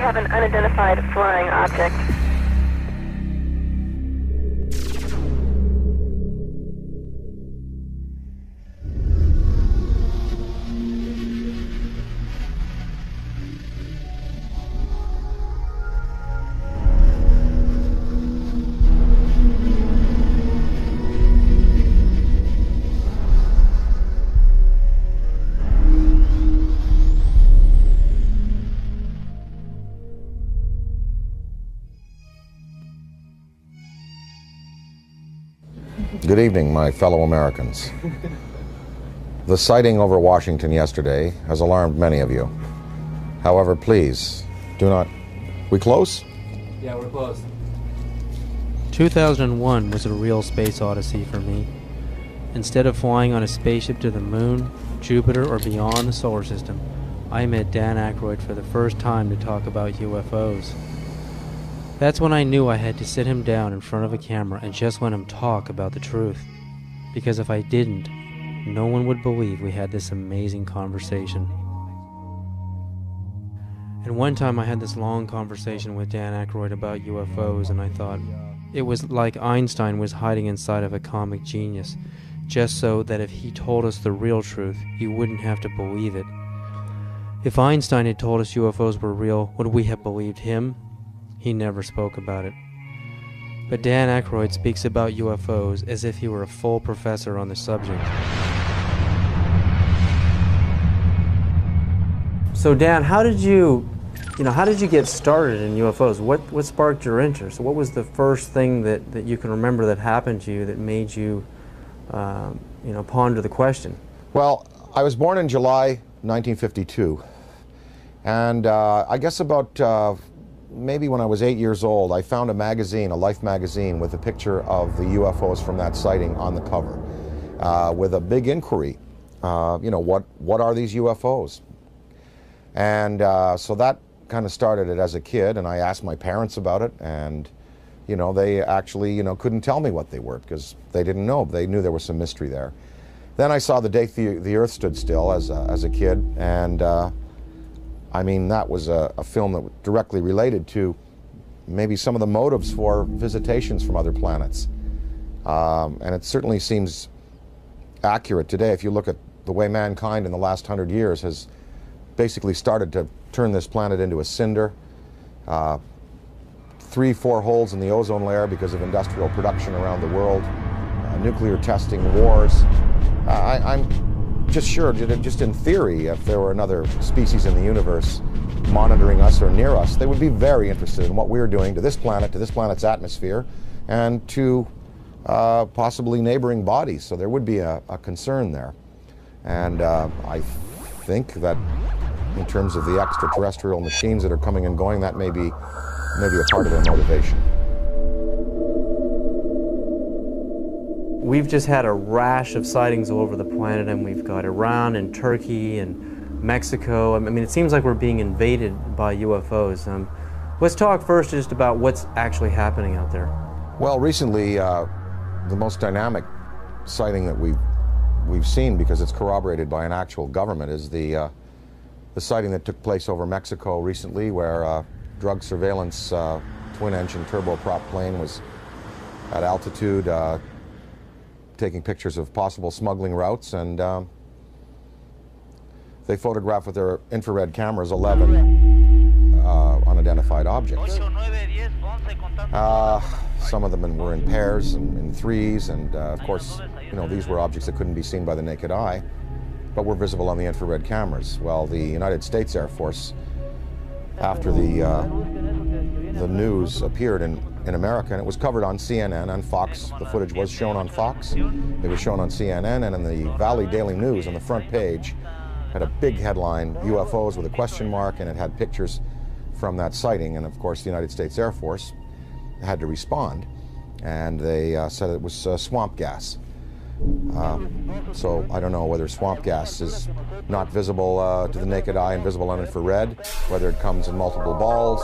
have an unidentified flying object. Good evening, my fellow Americans. The sighting over Washington yesterday has alarmed many of you. However, please, do not... We close? Yeah, we're close. 2001 was a real space odyssey for me. Instead of flying on a spaceship to the moon, Jupiter, or beyond the solar system, I met Dan Aykroyd for the first time to talk about UFOs. That's when I knew I had to sit him down in front of a camera and just let him talk about the truth. Because if I didn't, no one would believe we had this amazing conversation. And one time I had this long conversation with Dan Aykroyd about UFOs, and I thought it was like Einstein was hiding inside of a comic genius, just so that if he told us the real truth, you wouldn't have to believe it. If Einstein had told us UFOs were real, would we have believed him? He never spoke about it. But Dan Aykroyd speaks about UFOs as if he were a full professor on the subject. So Dan, how did you get started in UFOs? What sparked your interest? What was the first thing that you can remember that happened to you that made you, ponder the question? Well, I was born in July 1952, and I guess about maybe when I was 8 years old, I found a magazine, a Life magazine, with a picture of the UFOs from that sighting on the cover, with a big inquiry. What are these UFOs? And so that kind of started it as a kid, and I asked my parents about it, and they actually couldn't tell me what they were because they didn't know. They knew there was some mystery there. Then I saw The Day the Earth Stood Still as a kid, and that was a film that was directly related to maybe some of the motives for visitations from other planets. And it certainly seems accurate today if you look at the way mankind in the last 100 years has basically started to turn this planet into a cinder. 3-4 holes in the ozone layer because of industrial production around the world, nuclear testing, wars. I'm just sure, just in theory, if there were another species in the universe monitoring us or near us, they would be very interested in what we're doing to this planet's atmosphere, and to possibly neighboring bodies. So there would be a concern there. And I think that in terms of the extraterrestrial machines that are coming and going, that may be a part of their motivation. We've just had a rash of sightings all over the planet, and we've got Iran and Turkey and Mexico. It seems like we're being invaded by UFOs. Let's talk first just about what's actually happening out there. Well, recently, the most dynamic sighting that we've seen, because it's corroborated by an actual government, is the sighting that took place over Mexico recently, where a drug surveillance twin-engine turboprop plane was at altitude taking pictures of possible smuggling routes, and they photographed with their infrared cameras 11 unidentified objects. Some of them were in pairs and in threes, and of course, these were objects that couldn't be seen by the naked eye, but were visible on the infrared cameras. Well, the United States Air Force, after the news appeared in America, and it was covered on CNN and Fox. The footage was shown on Fox. It was shown on CNN, and in the Valley Daily News on the front page had a big headline, UFOs with a question mark, and it had pictures from that sighting. And of course, the United States Air Force had to respond, and they said it was swamp gas. So I don't know whether swamp gas is not visible to the naked eye and visible on infrared, whether it comes in multiple balls,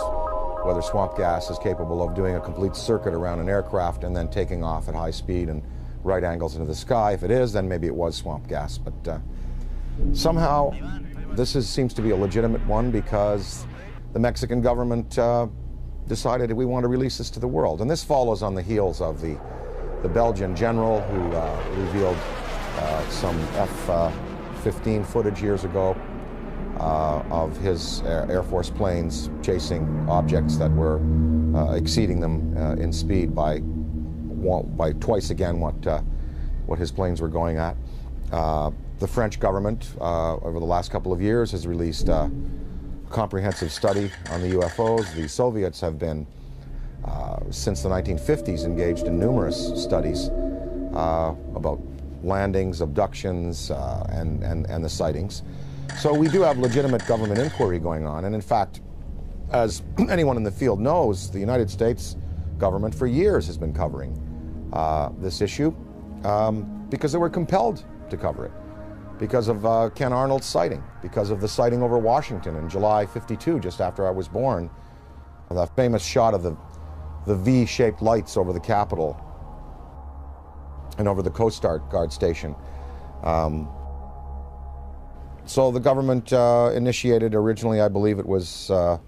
whether swamp gas is capable of doing a complete circuit around an aircraft and then taking off at high speed and right angles into the sky. If it is, then maybe it was swamp gas. But somehow this seems to be a legitimate one, because the Mexican government decided that we want to release this to the world. And this follows on the heels of the Belgian general who revealed some F-15 footage years ago of his Air Force planes chasing objects that were exceeding them in speed by twice again what his planes were going at. The French government, over the last couple of years, has released a comprehensive study on the UFOs. The Soviets have been, since the 1950s, engaged in numerous studies about landings, abductions, and the sightings. So we do have legitimate government inquiry going on. And in fact, as anyone in the field knows, the United States government for years has been covering this issue because they were compelled to cover it, because of Ken Arnold's sighting, because of the sighting over Washington in July '52, just after I was born, the famous shot of the V-shaped lights over the Capitol and over the Coast Guard station. So the government initiated originally, I believe it was, there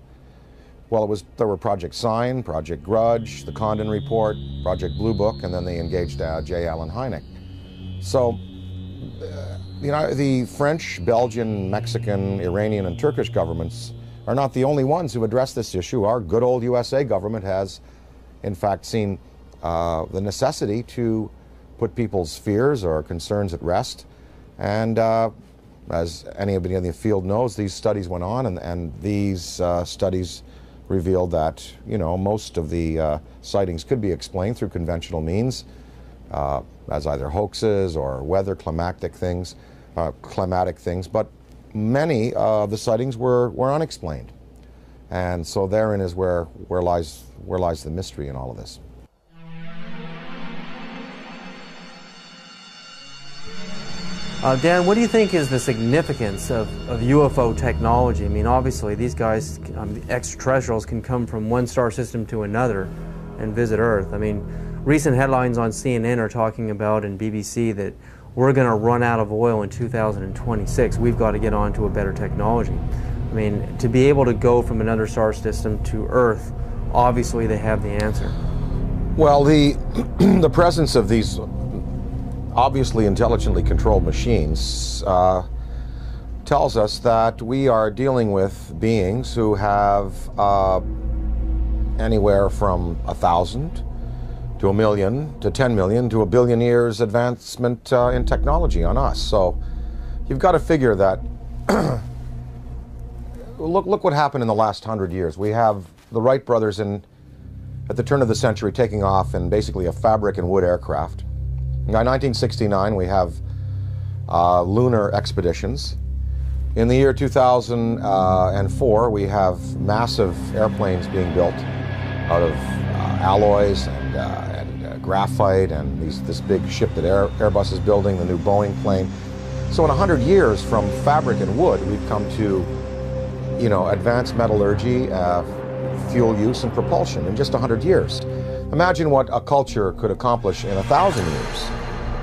were Project Sign, Project Grudge, the Condon Report, Project Blue Book, and then they engaged J. Allen Hynek. So the French, Belgian, Mexican, Iranian, and Turkish governments are not the only ones who address this issue. Our good old USA government has, in fact, seen the necessity to put people's fears or concerns at rest. And as anybody in the field knows, these studies went on, and these studies revealed that, most of the sightings could be explained through conventional means, as either hoaxes or weather climatic things, but many of the sightings were unexplained. And so therein is where lies the mystery in all of this. Dan, what do you think is the significance of UFO technology? I mean, obviously, these guys, the extraterrestrials, can come from one star system to another and visit Earth. I mean, recent headlines on CNN are talking about, and BBC, that we're going to run out of oil in 2026. We've got to get on to a better technology. I mean, to be able to go from another star system to Earth, obviously they have the answer. Well, the presence of these obviously intelligently controlled machines tells us that we are dealing with beings who have anywhere from 1,000 to 1 million to 10 million to 1 billion years advancement in technology on us. So you've got to figure that look what happened in the last 100 years. We have the Wright brothers at the turn of the century taking off in basically a fabric and wood aircraft. By 1969, we have lunar expeditions. In the year 2004, we have massive airplanes being built out of alloys and graphite, and this big ship that Airbus is building, the new Boeing plane. So in 100 years, from fabric and wood, we've come to, advanced metallurgy, fuel use, and propulsion in just 100 years. Imagine what a culture could accomplish in 1,000 years,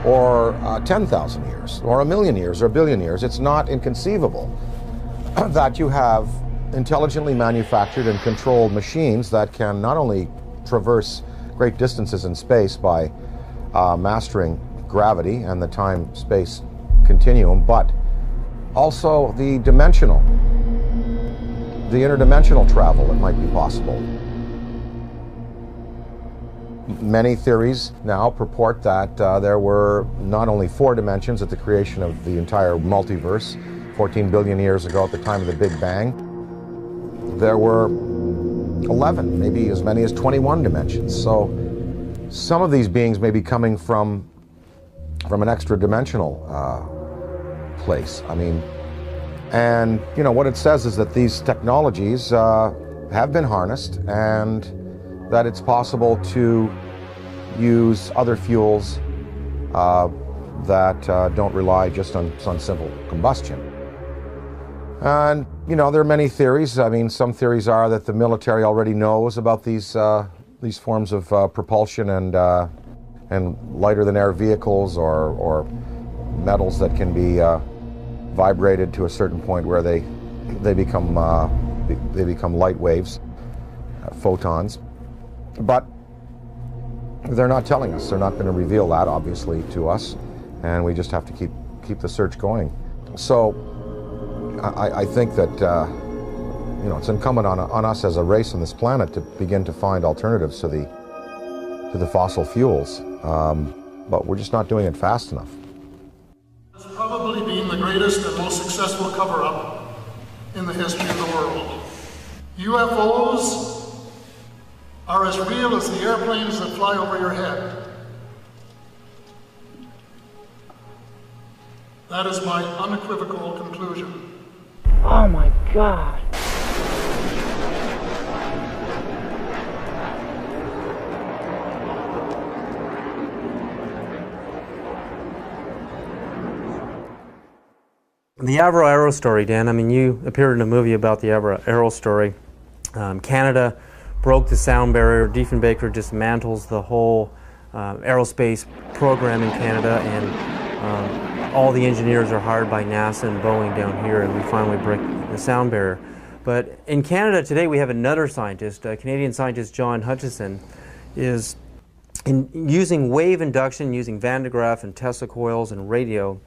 or 10,000 years, or 1 million years, or 1 billion years. It's not inconceivable that you have intelligently manufactured and controlled machines that can not only traverse great distances in space by mastering gravity and the time-space continuum, but also the interdimensional travel that might be possible. Many theories now purport that there were not only 4 dimensions at the creation of the entire multiverse 14 billion years ago at the time of the Big Bang. There were 11, maybe as many as 21 dimensions. So some of these beings may be coming from an extra-dimensional place. I mean, and what it says is that these technologies have been harnessed, and that it's possible to use other fuels that don't rely just on simple combustion. And there are many theories. I mean, some theories are that the military already knows about these forms of propulsion and lighter than air vehicles or metals that can be vibrated to a certain point where they become they become light waves, photons. But they're not telling us. They're not going to reveal that, obviously, to us, and we just have to keep the search going. So I think that it's incumbent on us as a race on this planet to begin to find alternatives to the fossil fuels, but we're just not doing it fast enough. It's probably been the greatest and most successful cover-up in the history of the world. UFOs are as real as the airplanes that fly over your head. That is my unequivocal conclusion. Oh my God. The Aykroyd story, Dan, I mean, you appeared in a movie about the Aykroyd story. Canada broke the sound barrier. Diefenbaker dismantles the whole aerospace program in Canada, and all the engineers are hired by NASA and Boeing down here, and we finally break the sound barrier. But in Canada today, we have another scientist, Canadian scientist John Hutchison, is using wave induction, using Van de Graaff and Tesla coils and radio.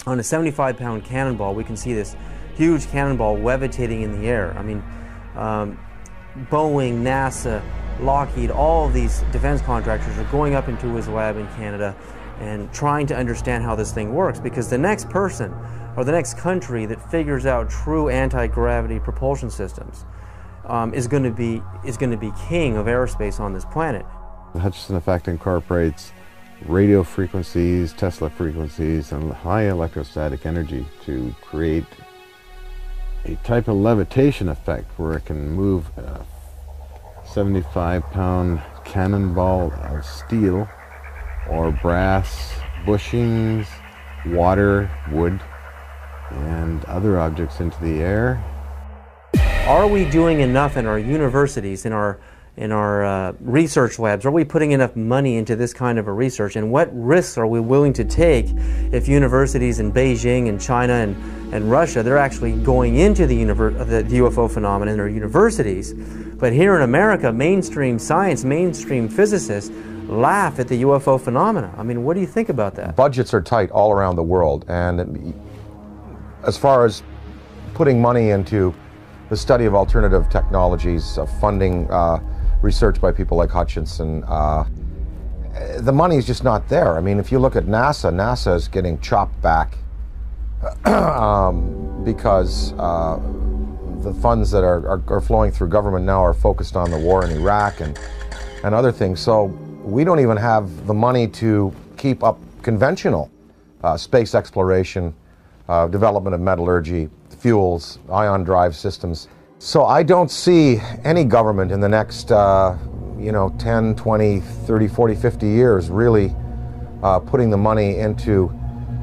On a 75-pound cannonball, we can see this huge cannonball levitating in the air. I mean, Boeing, NASA, Lockheed, all of these defense contractors are going up into his lab in Canada and trying to understand how this thing works, because the next person or the next country that figures out true anti-gravity propulsion systems is going to be king of aerospace on this planet. The Hutchison effect incorporates radio frequencies, Tesla frequencies, and high electrostatic energy to create a type of levitation effect where it can move a 75-pound cannonball of steel or brass bushings, water, wood, and other objects into the air. Are we doing enough in our universities, in our research labs? Are we putting enough money into this kind of a research? And what risks are we willing to take if universities in Beijing and China and Russia, they're actually going into the UFO phenomenon in their universities, but here in America, mainstream science, mainstream physicists laugh at the UFO phenomena? I mean, what do you think about that? Budgets are tight all around the world, and as far as putting money into the study of alternative technologies, funding research by people like Hutchison, the money is just not there. I mean, if you look at NASA, NASA is getting chopped back because the funds that are flowing through government now are focused on the war in Iraq and other things. So we don't even have the money to keep up conventional space exploration, development of metallurgy, fuels, ion drive systems. So I don't see any government in the next 10, 20, 30, 40, 50 years really putting the money into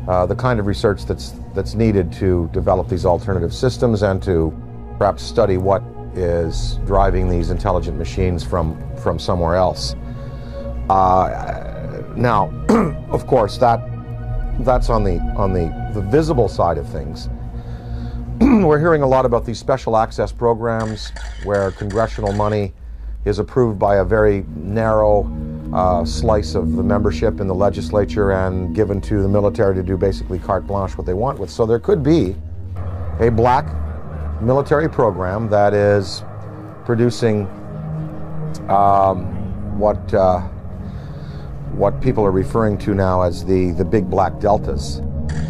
the kind of research that's needed to develop these alternative systems and to perhaps study what is driving these intelligent machines from somewhere else. Now, of course, that's on the visible side of things. We're hearing a lot about these special access programs where congressional money is approved by a very narrow slice of the membership in the legislature and given to the military to do basically carte blanche what they want with. So there could be a black military program that is producing what people are referring to now as the big black deltas,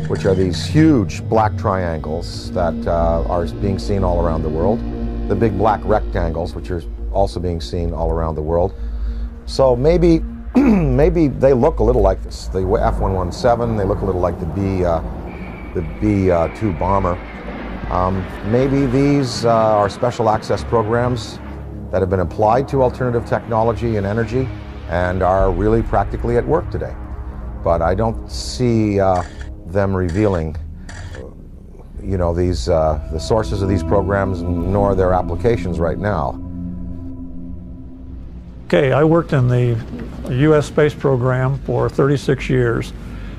which are these huge black triangles that are being seen all around the world. The big black rectangles, which are also being seen all around the world. So maybe they look a little like this. The F-117, they look a little like the B-2 bomber. Maybe these are special access programs that have been applied to alternative technology and energy and are really practically at work today. But I don't see them revealing the sources of these programs nor their applications right now. Okay, I worked in the U.S. space program for 36 years,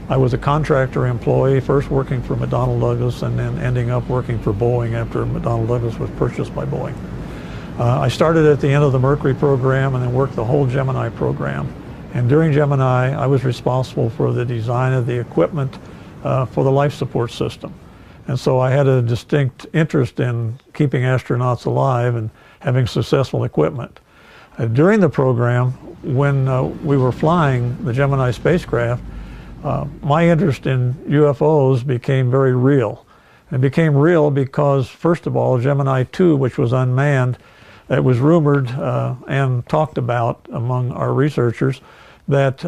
I was a contractor employee, first working for McDonnell Douglas and then ending up working for Boeing after McDonnell Douglas was purchased by Boeing. I started at the end of the Mercury program and then worked the whole Gemini program. And during Gemini, I was responsible for the design of the equipment for the life support system. And so I had a distinct interest in keeping astronauts alive and having successful equipment. During the program, when we were flying the Gemini spacecraft, my interest in UFOs became very real. It became real because, first of all, Gemini 2, which was unmanned, it was rumored and talked about among our researchers that 2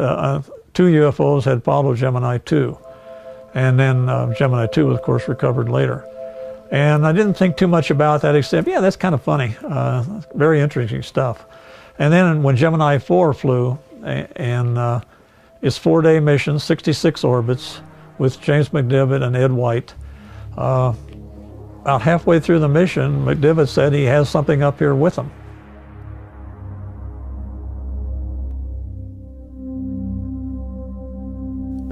UFOs had followed Gemini 2. And then Gemini 2 was, of course, recovered later. And I didn't think too much about that except, yeah, that's kind of funny. Very interesting stuff. And then when Gemini 4 flew, and its 4-day mission, 66 orbits, with James McDivitt and Ed White. About halfway through the mission, McDivitt said he has something up here with him.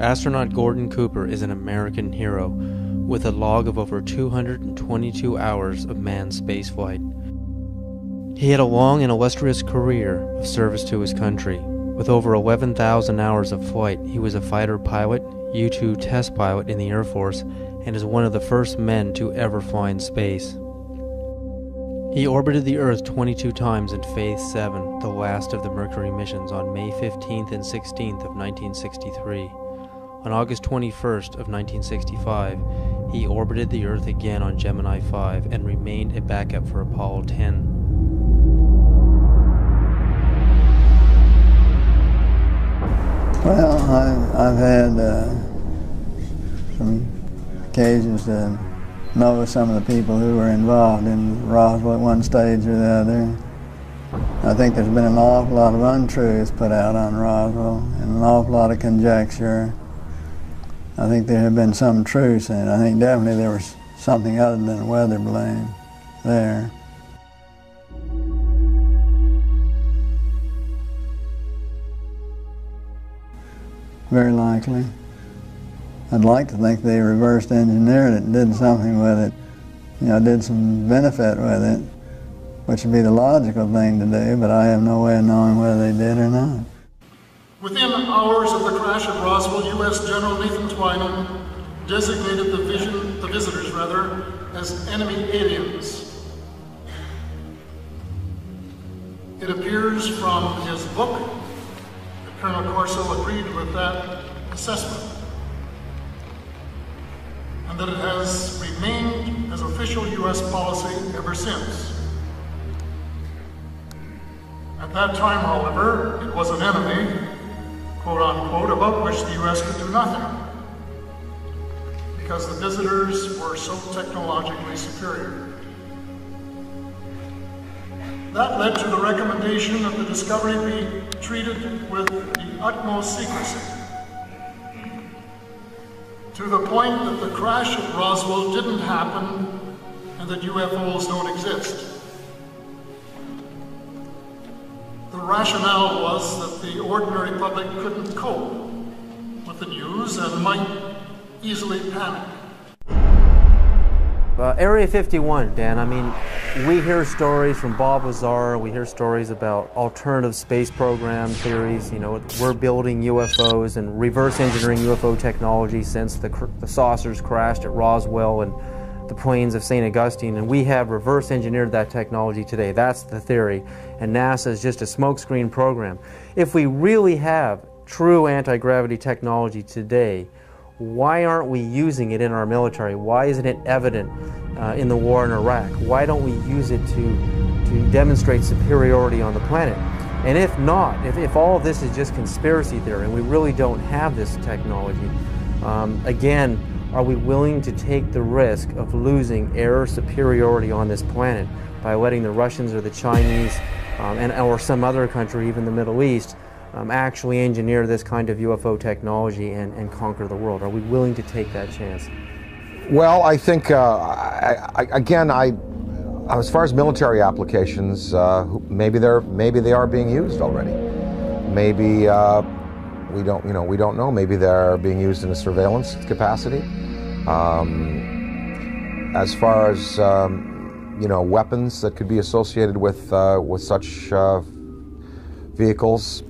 Astronaut Gordon Cooper is an American hero with a log of over 222 hours of manned spaceflight. He had a long and illustrious career of service to his country. With over 11,000 hours of flight, he was a fighter pilot, U-2 test pilot in the Air Force, and is one of the first men to ever fly in space. He orbited the Earth 22 times in Phase 7, the last of the Mercury missions, on May 15th and 16th of 1963. On August 21st of 1965, he orbited the Earth again on Gemini 5 and remained a backup for Apollo 10. Well, I've had some occasions to know some of the people who were involved in Roswell at one stage or the other. I think there's been an awful lot of untruths put out on Roswell and an awful lot of conjecture. I think there have been some truths in it. I think definitely there was something other than a weather balloon there. Very likely. I'd like to think they reversed engineered it and did something with it. You know, did some benefit with it, which would be the logical thing to do, but I have no way of knowing whether they did or not. Within hours of the crash at Roswell, U.S. General Nathan Twining designated the visitors as enemy aliens. It appears from his book that Colonel Corso agreed with that assessment, and that it has remained as official U.S. policy ever since. At that time, however, it was an enemy, quote unquote, about which the U.S. could do nothing, because the visitors were so technologically superior. That led to the recommendation that the discovery be treated with the utmost secrecy, to the point that the crash at Roswell didn't happen and that UFOs don't exist. The rationale was that the ordinary public couldn't cope with the news and might easily panic. Area 51, Dan, I mean, we hear stories from Bob Lazar, we hear stories about alternative space program theories, you know, we're building UFOs and reverse engineering UFO technology since the saucers crashed at Roswell and the plains of St. Augustine, and we have reverse engineered that technology today. That's the theory, and NASA is just a smokescreen program. If we really have true anti-gravity technology today, why aren't we using it in our military? Why isn't it evident in the war in Iraq? Why don't we use it to demonstrate superiority on the planet? And if not, if all of this is just conspiracy theory and we really don't have this technology, again, are we willing to take the risk of losing air superiority on this planet by letting the Russians or the Chinese or some other country, even the Middle East, actually engineer this kind of UFO technology and conquer the world? Are we willing to take that chance? Well, I think, as far as military applications, maybe they are being used already. Maybe we don't know. Maybe they're being used in a surveillance capacity. As far as weapons that could be associated with such vehicles,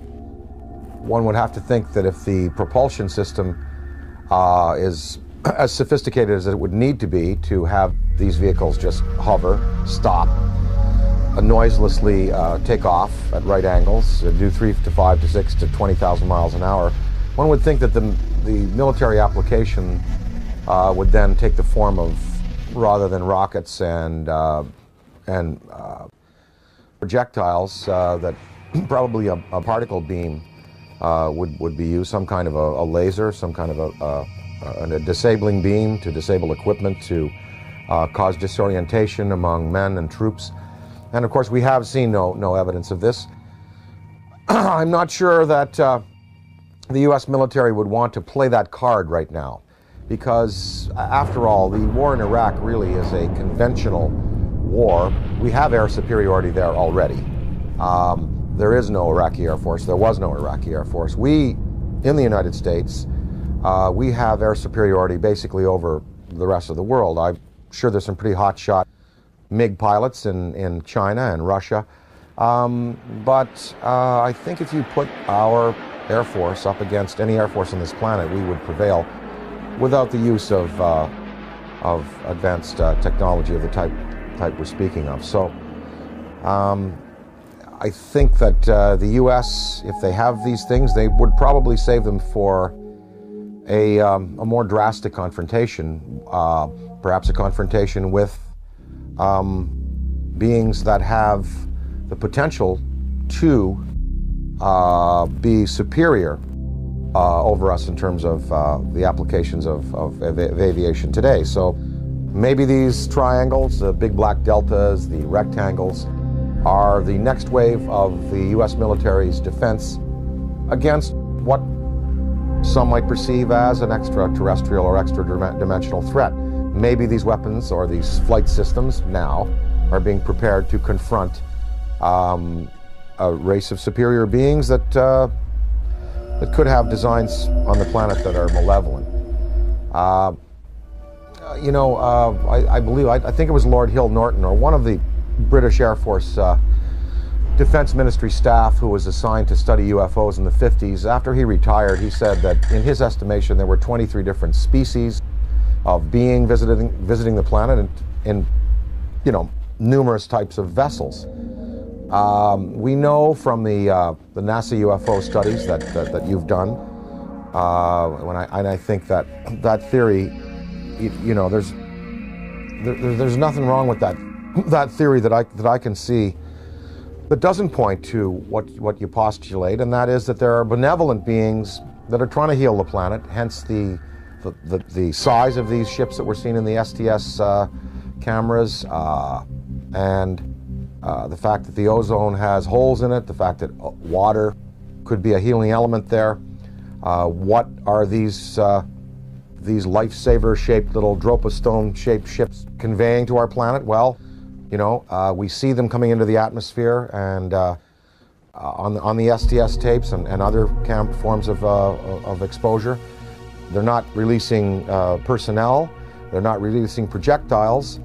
one would have to think that if the propulsion system is as sophisticated as it would need to be to have these vehicles just hover, stop, noiselessly take off at right angles, do 3 to 5 to 6 to 20,000 miles an hour, one would think that the military application would then take the form of, rather than rockets and projectiles, that probably a particle beam would be used, some kind of a laser, some kind of a disabling beam to disable equipment, to cause disorientation among men and troops. And of course, we have seen no evidence of this. I'm not sure that the U.S. military would want to play that card right now, because after all, the war in Iraq really is a conventional war. We have air superiority there already. There is no Iraqi Air Force. There was no Iraqi Air Force. We, in the United States, we have air superiority basically over the rest of the world. I'm sure there's some pretty hotshot MiG pilots in China and Russia. But I think if you put our Air Force up against any Air Force on this planet, we would prevail without the use of advanced technology of the type we're speaking of. So I think that the U.S., if they have these things, they would probably save them for a more drastic confrontation, perhaps a confrontation with beings that have the potential to be superior over us in terms of the applications of aviation today. So maybe these triangles, the big black deltas, the rectangles, are the next wave of the U.S. military's defense against what some might perceive as an extraterrestrial or extra-dimensional threat. Maybe these weapons or these flight systems now are being prepared to confront a race of superior beings that could have designs on the planet that are malevolent. I think it was Lord Hill Norton, or one of the British Air Force Defense Ministry staff who was assigned to study UFOs in the 50s. After he retired, he said that in his estimation there were 23 different species of being visiting the planet in numerous types of vessels. We know from the NASA UFO studies that you've done, and I think that theory, there's nothing wrong with that theory that I can see that doesn't point to what you postulate, and that is that there are benevolent beings that are trying to heal the planet, hence the size of these ships that we're seeing in the STS cameras, and the fact that the ozone has holes in it, the fact that water could be a healing element there. What are these lifesaver-shaped little Dropa-stone-shaped ships conveying to our planet? Well, we see them coming into the atmosphere, and on the STS tapes and other forms of exposure, they're not releasing personnel, they're not releasing projectiles,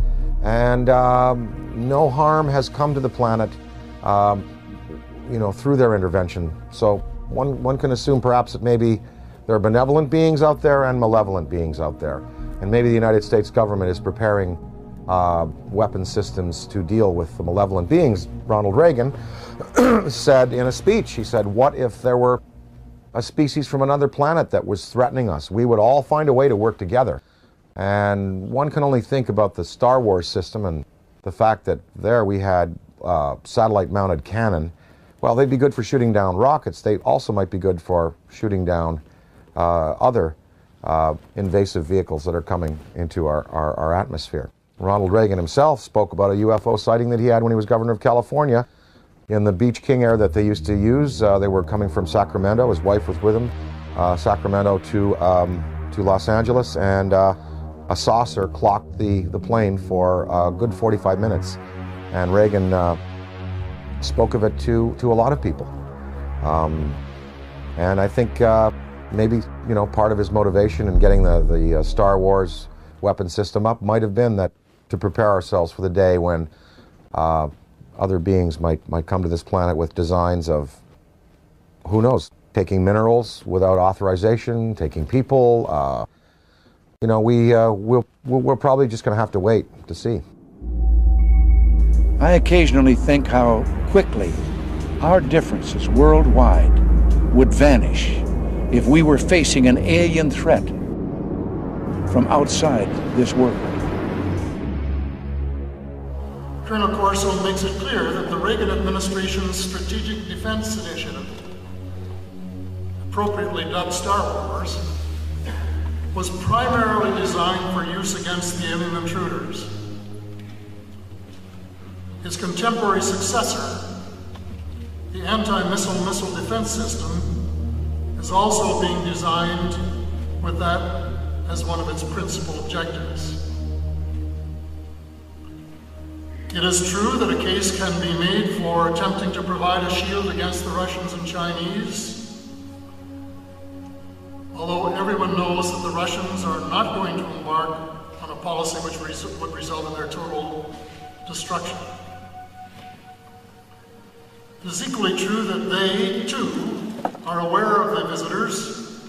and no harm has come to the planet, through their intervention. So one can assume perhaps that maybe there are benevolent beings out there and malevolent beings out there, and maybe the United States government is preparing weapon systems to deal with the malevolent beings. Ronald Reagan said in a speech, he said, what if there were a species from another planet that was threatening us? We would all find a way to work together. And one can only think about the Star Wars system and the fact that there we had satellite-mounted cannon. Well, they'd be good for shooting down rockets. They also might be good for shooting down other invasive vehicles that are coming into our atmosphere. Ronald Reagan himself spoke about a UFO sighting that he had when he was governor of California in the Beach King Air that they used to use. They were coming from Sacramento. His wife was with him, Sacramento to Los Angeles, and a saucer clocked the plane for a good 45 minutes. And Reagan spoke of it to a lot of people. And I think maybe, you know, part of his motivation in getting the Star Wars weapon system up might have been that to prepare ourselves for the day when other beings might come to this planet with designs of, who knows, taking minerals without authorization, taking people. You know, we're probably just going to have to wait to see. I occasionally think how quickly our differences worldwide would vanish if we were facing an alien threat from outside this world. Colonel Corso makes it clear that the Reagan administration's Strategic Defense Initiative, appropriately dubbed Star Wars, was primarily designed for use against the alien intruders. His contemporary successor, the anti-missile defense system, is also being designed with that as one of its principal objectives. It is true that a case can be made for attempting to provide a shield against the Russians and Chinese, although everyone knows that the Russians are not going to embark on a policy which would result in their total destruction. It is equally true that they, too, are aware of the visitors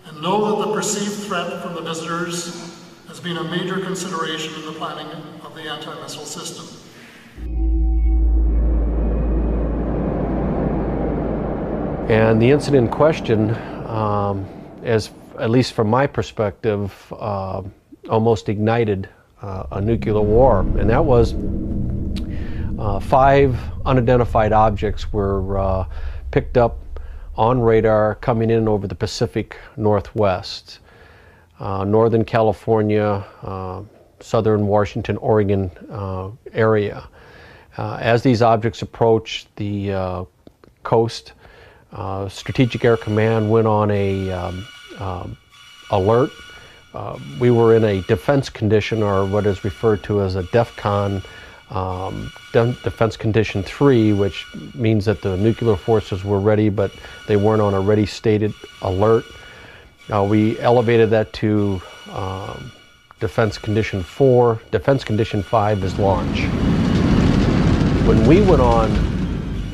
and know that the perceived threat from the visitors has been a major consideration in the planning of the anti-missile system. And the incident in question, as at least from my perspective, almost ignited a nuclear war, and that was 5 unidentified objects were picked up on radar coming in over the Pacific Northwest, Northern California, Southern Washington, Oregon area. As these objects approached the coast, Strategic Air Command went on a alert. We were in a defense condition, or what is referred to as a DEFCON, Defense Condition 3, which means that the nuclear forces were ready, but they weren't on a ready stated alert. We elevated that to Defense Condition 4. Defense Condition 5 is launch. When we went on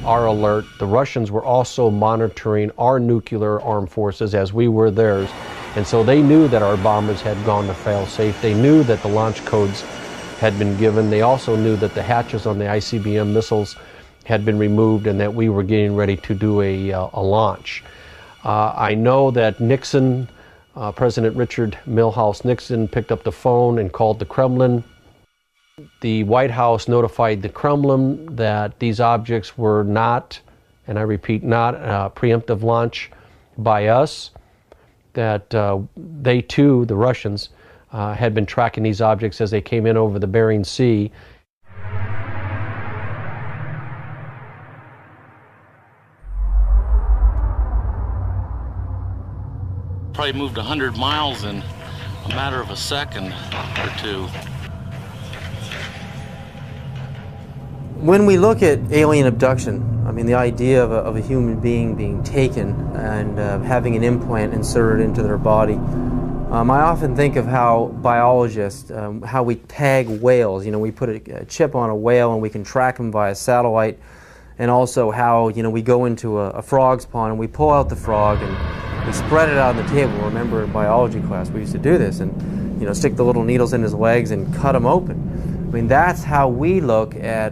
our alert, the Russians were also monitoring our nuclear armed forces as we were theirs. And so they knew that our bombers had gone to fail-safe. They knew that the launch codes had been given. They also knew that the hatches on the ICBM missiles had been removed and that we were getting ready to do a launch. I know that Nixon, President Richard Milhouse Nixon, picked up the phone and called the Kremlin. The White House notified the Kremlin that these objects were not, and I repeat, not a preemptive launch by us, that they too, the Russians, had been tracking these objects as they came in over the Bering Sea. Probably moved 100 miles in a matter of a second or two. When we look at alien abduction, I mean, the idea of a human being being taken and having an implant inserted into their body, I often think of how biologists, how we tag whales. You know, we put a chip on a whale and we can track them via satellite, and also how, you know, we go into a frog's pond and we pull out the frog and we spread it out on the table. Remember in biology class we used to do this, and, you know, stick the little needles in his legs and cut him open. I mean, that's how we look at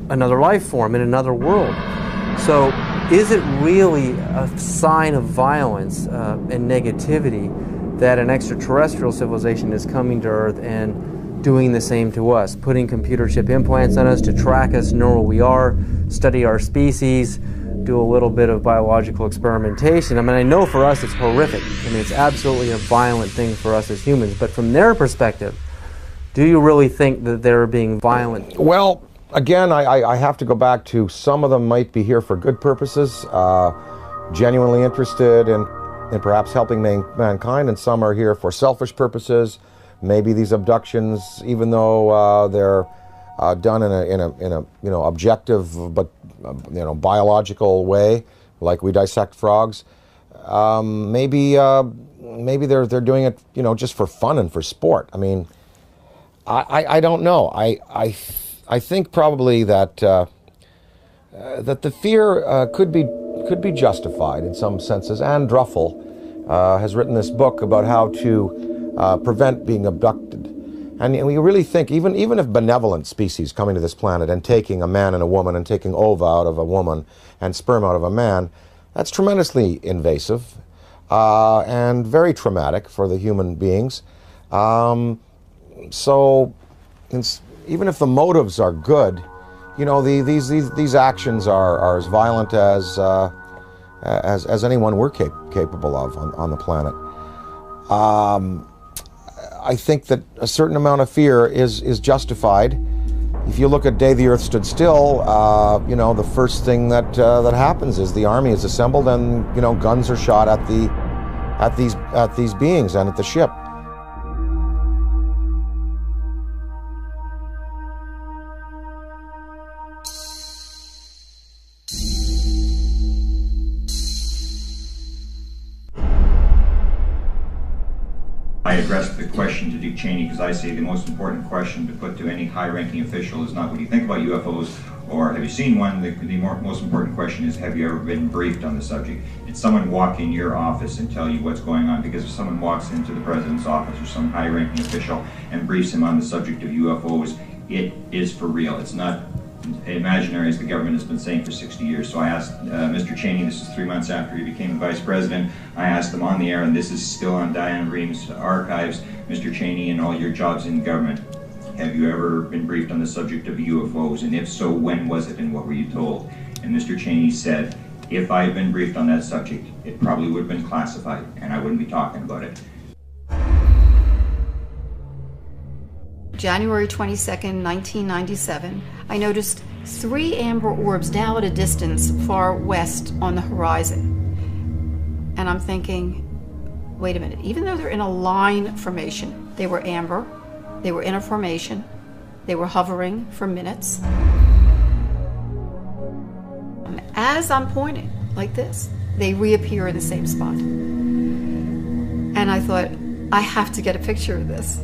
another life form in another world. So is it really a sign of violence and negativity that an extraterrestrial civilization is coming to Earth and doing the same to us, putting computer chip implants on us to track us, know where we are, study our species, do a little bit of biological experimentation? I mean, I know for us it's horrific. I mean, it's absolutely a violent thing for us as humans, but from their perspective, do you really think that they're being violent? Well, again, I have to go back to some of them might be here for good purposes, genuinely interested in perhaps helping mankind, and some are here for selfish purposes. Maybe these abductions, even though they're done in a objective but biological way, like we dissect frogs. Maybe they're doing it, you know, just for fun and for sport. I mean, I don't know. I think probably that that the fear could be justified in some senses. Anne Druffel has written this book about how to prevent being abducted. And we really think, even if benevolent species coming to this planet and taking a man and a woman and taking ova out of a woman and sperm out of a man, that's tremendously invasive and very traumatic for the human beings. So even if the motives are good, you know, these actions are as violent as anyone we're capable of on the planet. I think that a certain amount of fear is justified. If you look at Day the Earth Stood Still, you know, the first thing that happens is the army is assembled and, you know, guns are shot at these beings and at the ship. I addressed the question to Dick Cheney because I say the most important question to put to any high-ranking official is not what do you think about UFOs or have you seen one. The most important question is, have you ever been briefed on the subject? Did someone walk in your office and tell you what's going on? Because if someone walks into the president's office or some high-ranking official and briefs him on the subject of UFOs, it is for real. It's not imaginary, as the government has been saying for 60 years. So I asked Mr. Cheney, this is 3 months after he became vice president, I asked him on the air, and this is still on Diane Ream's archives, Mr. Cheney, in all your jobs in government, have you ever been briefed on the subject of UFOs? And if so, when was it and what were you told? And Mr. Cheney said, if I had been briefed on that subject, it probably would have been classified and I wouldn't be talking about it. January 22nd, 1997, I noticed 3 amber orbs now at a distance far west on the horizon. And I'm thinking, wait a minute, even though they're in a line formation, they were amber, they were in a formation, they were hovering for minutes. And as I'm pointing like this, they reappear in the same spot. And I thought, I have to get a picture of this.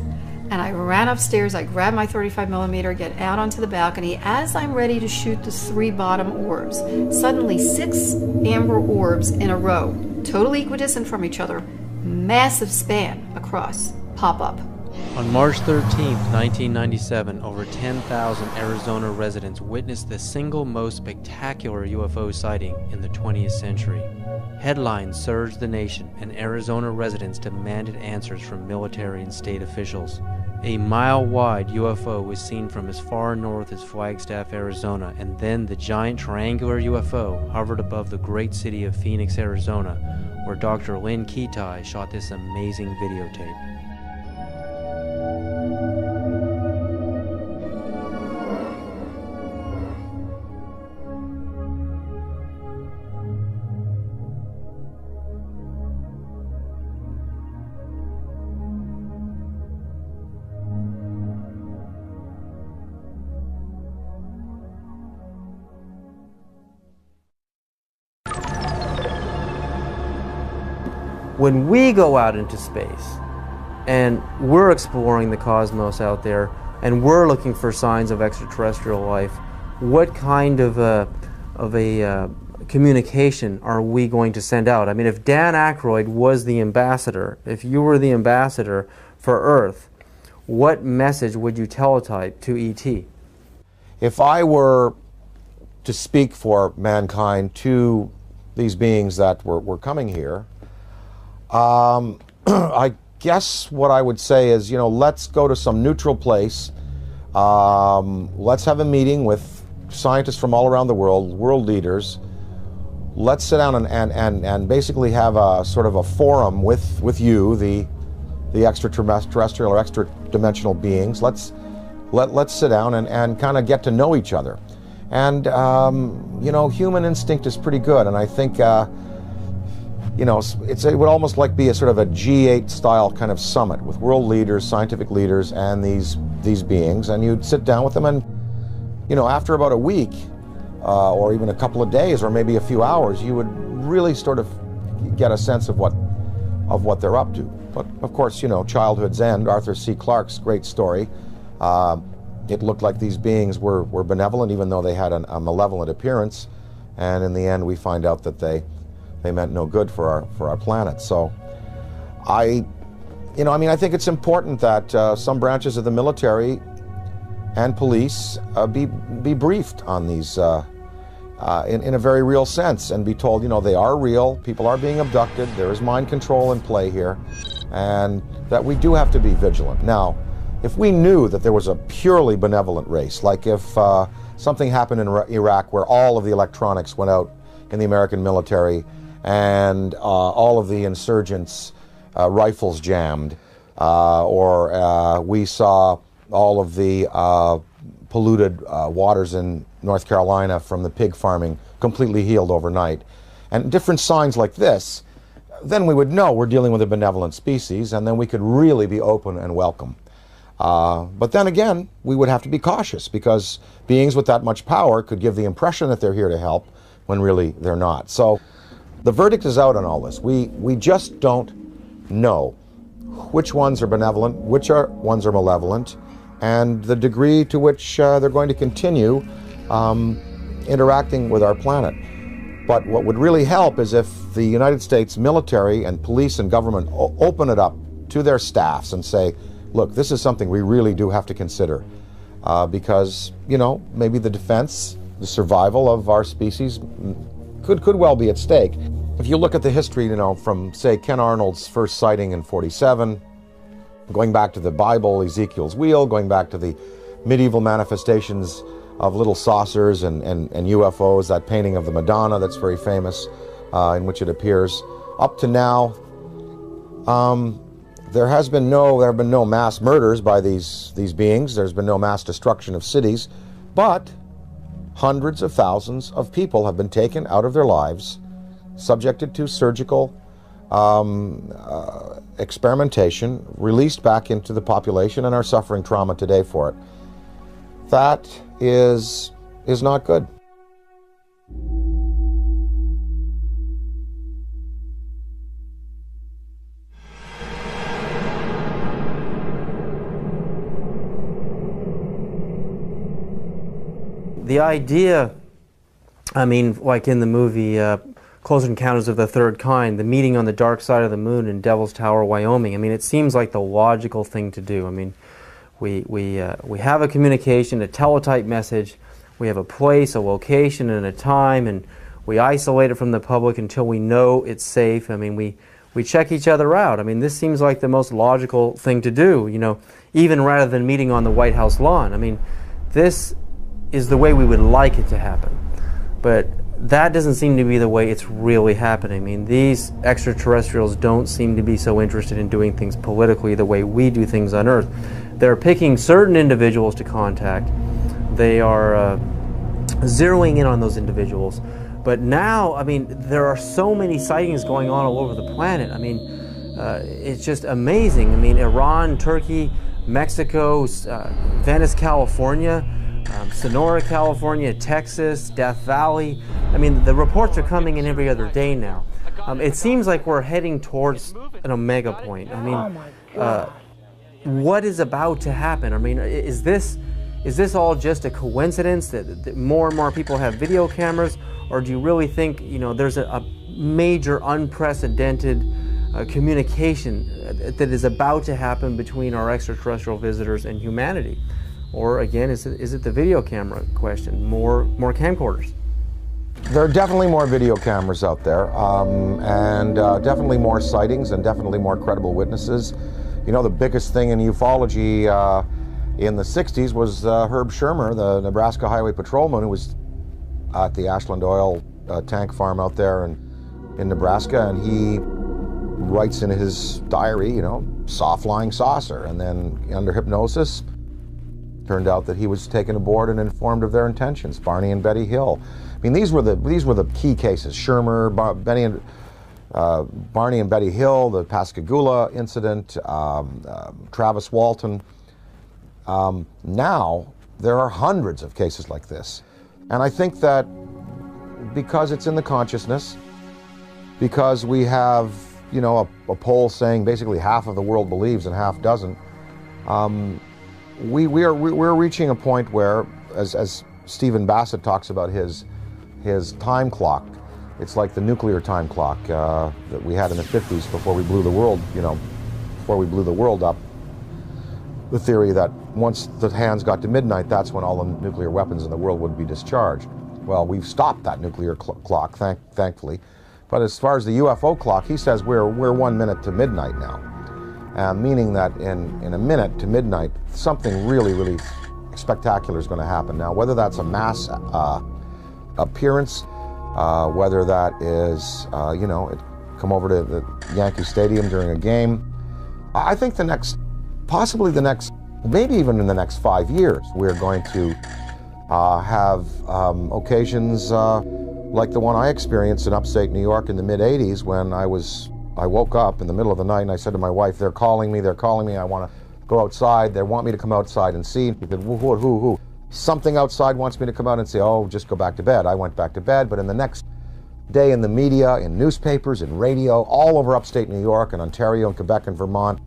And I ran upstairs, I grabbed my 35mm, get out onto the balcony. As I'm ready to shoot the 3 bottom orbs, suddenly 6 amber orbs in a row, totally equidistant from each other, massive span across, pop up. On March 13, 1997, over 10,000 Arizona residents witnessed the single most spectacular UFO sighting in the 20th century. Headlines surged the nation, and Arizona residents demanded answers from military and state officials. A mile-wide UFO was seen from as far north as Flagstaff, Arizona, and then the giant triangular UFO hovered above the great city of Phoenix, Arizona, where Dr. Lynn Ketai shot this amazing videotape. When we go out into space and we're exploring the cosmos out there and we're looking for signs of extraterrestrial life, what kind of a communication are we going to send out? I mean, if Dan Aykroyd was the ambassador, if you were the ambassador for Earth, what message would you teletype to ET? If I were to speak for mankind to these beings that were coming here, I guess what I would say is, you know, let's go to some neutral place. Let's have a meeting with scientists from all around the world leaders. Let's sit down and basically have a sort of a forum with you, the extraterrestrial or extra-dimensional beings. Let's sit down and kind of get to know each other. And, you know, human instinct is pretty good, and I think, you know, it would almost like be a sort of a G8 style kind of summit with world leaders, scientific leaders, and these beings, and you'd sit down with them, and, you know, after about a week, or even a couple of days, or maybe a few hours, you would really sort of get a sense of what they're up to. But of course, you know, childhood's end, Arthur C. Clarke's great story. It looked like these beings were benevolent, even though they had a malevolent appearance. And in the end, we find out that they meant no good for our planet. So I think it's important that some branches of the military and police be briefed on these in a very real sense, and be told, you know, they are real, people are being abducted, there is mind control in play here, and that we do have to be vigilant. Now, if we knew that there was a purely benevolent race, like if something happened in Iraq where all of the electronics went out in the American military and all of the insurgents' rifles jammed, or we saw all of the polluted waters in North Carolina from the pig farming completely healed overnight, and different signs like this, then we would know we're dealing with a benevolent species, and then we could really be open and welcome. But then again, we would have to be cautious, because beings with that much power could give the impression that they're here to help when really they're not. So the verdict is out on all this. We just don't know which ones are benevolent, which ones are malevolent, and the degree to which they're going to continue interacting with our planet. But what would really help is if the United States military and police and government open it up to their staffs and say, look, this is something we really do have to consider, because, you know, maybe the defense, the survival of our species could well be at stake. If you look at the history, you know, from, say, Ken Arnold's first sighting in '47, going back to the Bible, Ezekiel's wheel, going back to the medieval manifestations of little saucers and UFOs, that painting of the Madonna that's very famous, in which it appears, up to now, there have been no mass murders by these beings. There's been no mass destruction of cities, but hundreds of thousands of people have been taken out of their lives, subjected to surgical experimentation, released back into the population, and are suffering trauma today for it. That is not good. The idea, I mean, like in the movie Close Encounters of the Third Kind, the meeting on the dark side of the moon in Devil's Tower, Wyoming, I mean, it seems like the logical thing to do. I mean, we have a communication, a teletype message, we have a place, a location, and a time, and we isolate it from the public until we know it's safe. I mean, we check each other out. I mean, this seems like the most logical thing to do, you know, even rather than meeting on the White House lawn. I mean, this is the way we would like it to happen. But that doesn't seem to be the way it's really happening. I mean, these extraterrestrials don't seem to be so interested in doing things politically the way we do things on Earth. They're picking certain individuals to contact. They are zeroing in on those individuals. But now, I mean, there are so many sightings going on all over the planet. I mean, it's just amazing. I mean, Iran, Turkey, Mexico, Venice, California, Sonora, California, Texas, Death Valley. I mean, the reports are coming in every other day now. It seems like we're heading towards an omega point. I mean, what is about to happen? I mean, is this all just a coincidence that more and more people have video cameras, or do you really think, you know, there's a major unprecedented communication that is about to happen between our extraterrestrial visitors and humanity? Or again, is it the video camera question? More camcorders? There are definitely more video cameras out there, and definitely more sightings, and definitely more credible witnesses. You know, the biggest thing in ufology in the 60s was Herb Shermer, the Nebraska Highway Patrolman, who was at the Ashland Oil tank farm out there in Nebraska, and he writes in his diary, you know, saw flying saucer, and then under hypnosis, turned out that he was taken aboard and informed of their intentions. Barney and Betty Hill. I mean, these were the key cases. Shermer, Barney and Betty Hill, the Pascagoula incident, Travis Walton. Now there are hundreds of cases like this, And I think that because it's in the consciousness, because we have, you know, a poll saying basically half of the world believes and half doesn't, we're reaching a point where, as Stephen Bassett talks about his time clock, it's like the nuclear time clock that we had in the 50s before we blew the world, you know, before we blew the world up. The theory that once the hands got to midnight, that's when all the nuclear weapons in the world would be discharged. Well, we've stopped that nuclear clock, thankfully. But as far as the UFO clock, he says we're 1 minute to midnight now, meaning that in a minute to midnight, something really, really spectacular is going to happen. Now, whether that's a mass appearance, whether that is, you know, come over to the Yankee Stadium during a game, I think possibly the next, maybe even in the next 5 years, we're going to have occasions like the one I experienced in upstate New York in the mid-'80s when I woke up in the middle of the night and I said to my wife, they're calling me, I want to go outside, they want me to come outside and see. She said, who? Something outside wants me to come out and say, oh, just go back to bed. I went back to bed, but in the next day in the media, in newspapers, in radio, all over upstate New York and Ontario and Quebec and Vermont,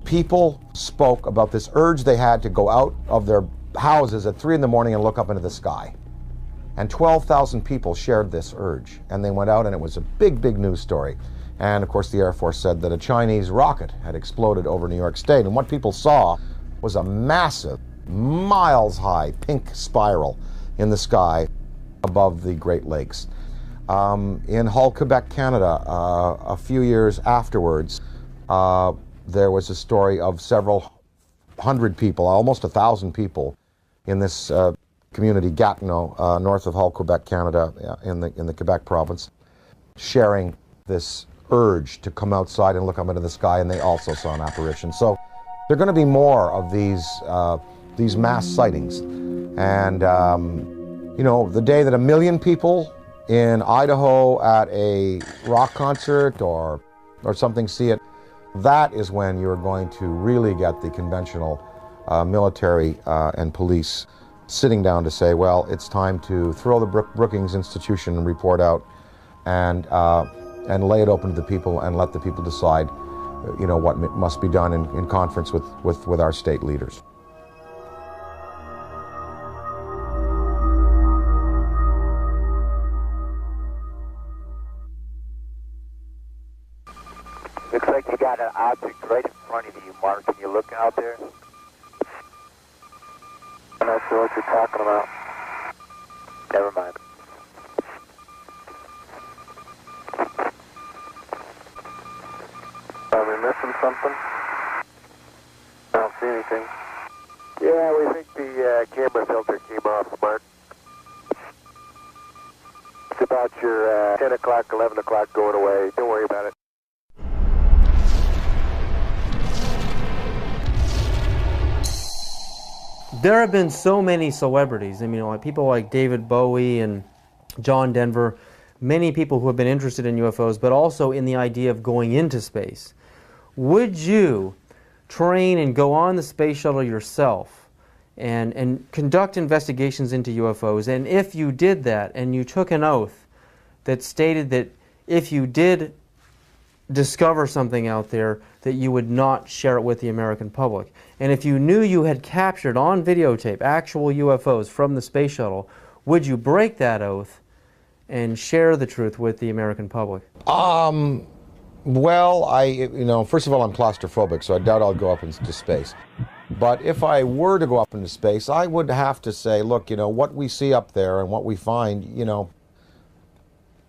people spoke about this urge they had to go out of their houses at 3 in the morning and look up into the sky. And 12,000 people shared this urge, and they went out, and it was a big, big news story. And of course the Air Force said that a Chinese rocket had exploded over New York State, and what people saw was a massive, miles-high pink spiral in the sky above the Great Lakes. In Hull, Quebec, Canada, a few years afterwards, there was a story of several hundred people, almost 1,000 people, in this community, Gatineau, north of Hull, Quebec, Canada, in the Quebec province, sharing this urge to come outside and look up into the sky, and they also saw an apparition. So there are going to be more of these mass sightings. And, you know, the day that 1 million people in Idaho at a rock concert or something see it, that is when you're going to really get the conventional military and police sitting down to say, well, it's time to throw the Brookings Institution report out and lay it open to the people and let the people decide, you know, what must be done in conference with our state leaders. Looks like you got an object right in front of you, Mark. Can you look out there? I'm not sure what you're talking about. Never mind. Are we missing something? I don't see anything. Yeah, we think the camera filter came off, Mark. It's about your 10 o'clock, 11 o'clock going away. Don't worry about it. There have been so many celebrities, I mean, like people like David Bowie and John Denver, many people who have been interested in UFOs, but also in the idea of going into space. Would you train and go on the space shuttle yourself and conduct investigations into UFOs? And if you did that and you took an oath that stated that if you did discover something out there, that you would not share it with the American public. And if you knew you had captured on videotape actual UFOs from the space shuttle, would you break that oath and share the truth with the American public? Well, you know, first of all, I'm claustrophobic, so I doubt I'll go up into space. But if I were to go up into space, I would have to say, look, you know, what we see up there and what we find, you know,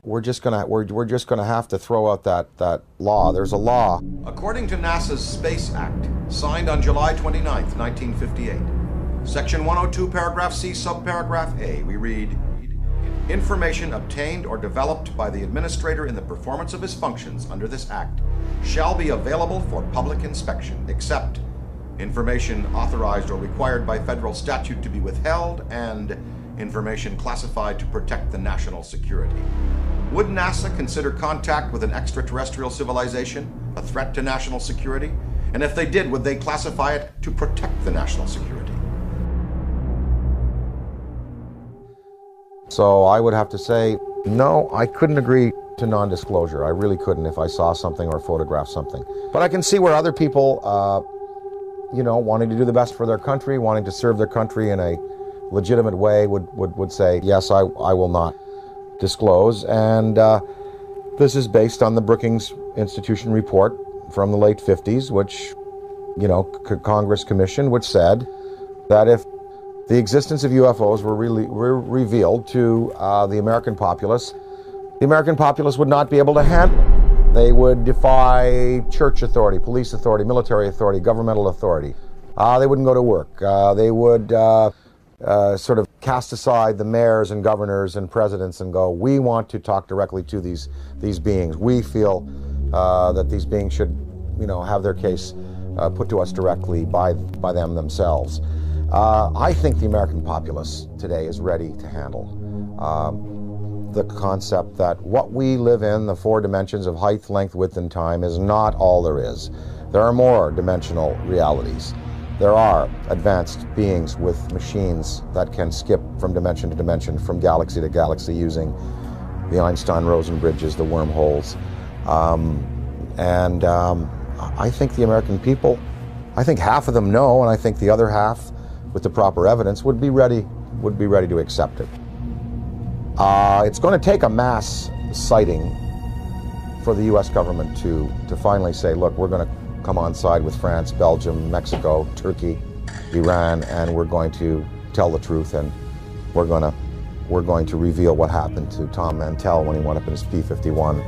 we're just gonna have to throw out that law. There's a law. According to NASA's Space Act, signed on July 29th, 1958, Section 102, Paragraph C, Subparagraph A, we read, information obtained or developed by the administrator in the performance of his functions under this act shall be available for public inspection, except information authorized or required by federal statute to be withheld and information classified to protect the national security. Would NASA consider contact with an extraterrestrial civilization a threat to national security? And if they did, would they classify it to protect the national security? So I would have to say, no, I couldn't agree to non-disclosure. I really couldn't if I saw something or photographed something. But I can see where other people, wanting to do the best for their country, wanting to serve their country in a legitimate way would say, yes, I will not disclose. And this is based on the Brookings Institution report from the late 50s, which, Congress commissioned, which said that if the existence of UFOs were revealed to the American populace would not be able to handle it. They would defy church authority, police authority, military authority, governmental authority. They wouldn't go to work. They would sort of cast aside the mayors and governors and presidents and go, we want to talk directly to these beings. We feel that these beings should, have their case put to us directly by them themselves. I think the American populace today is ready to handle the concept that what we live in, the 4 dimensions of height, length, width, and time, is not all there is. There are more dimensional realities. There are advanced beings with machines that can skip from dimension to dimension, from galaxy to galaxy, using the Einstein-Rosen bridges, the wormholes. I think the American people, I think half of them know, and I think the other half, with the proper evidence, would be ready to accept it. It's going to take a mass sighting for the U.S. government to finally say, look, we're going to come on side with France, Belgium, Mexico, Turkey, Iran, and we're going to tell the truth, and we're going to reveal what happened to Tom Mantell when he went up in his P-51,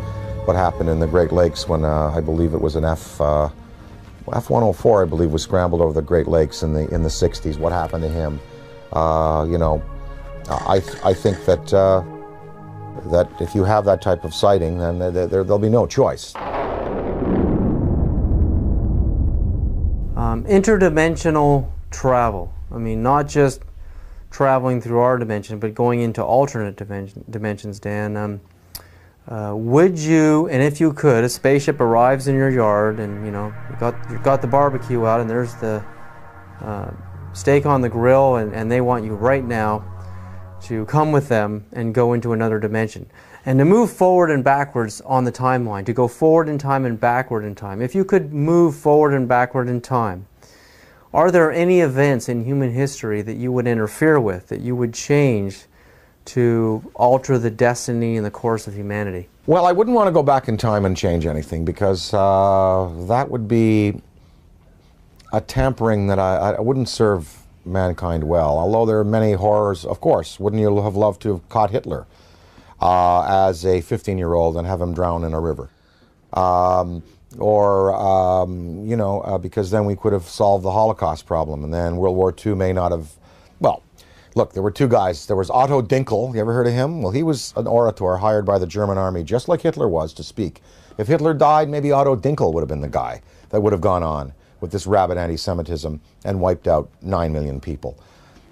what happened in the Great Lakes when I believe it was an F-104, I believe, was scrambled over the Great Lakes in the 60s. What happened to him? I think that if you have that type of sighting, then there'll be no choice. Interdimensional travel. I mean, not just traveling through our dimension, but going into alternate dimensions, Dan. Would you, and if you could, a spaceship arrives in your yard, and you've got the barbecue out, and there's the steak on the grill, and they want you right now to come with them and go into another dimension, and to move forward and backwards on the timeline, to go forward in time and backward in time. If you could move forward and backward in time, are there any events in human history that you would interfere with, that you would change to alter the destiny and the course of humanity? Well, I wouldn't want to go back in time and change anything, because that would be a tampering that I wouldn't serve mankind well. Although there are many horrors, of course. Wouldn't you have loved to have caught Hitler as a 15-year-old and have him drown in a river? Because then we could have solved the Holocaust problem, and then World War II may not have, well, look, there were 2 guys. There was Otto Dinkel. You ever heard of him? Well, he was an orator hired by the German army, just like Hitler was, to speak. If Hitler died, maybe Otto Dinkel would have been the guy that would have gone on with this rabid anti-Semitism and wiped out 9 million people.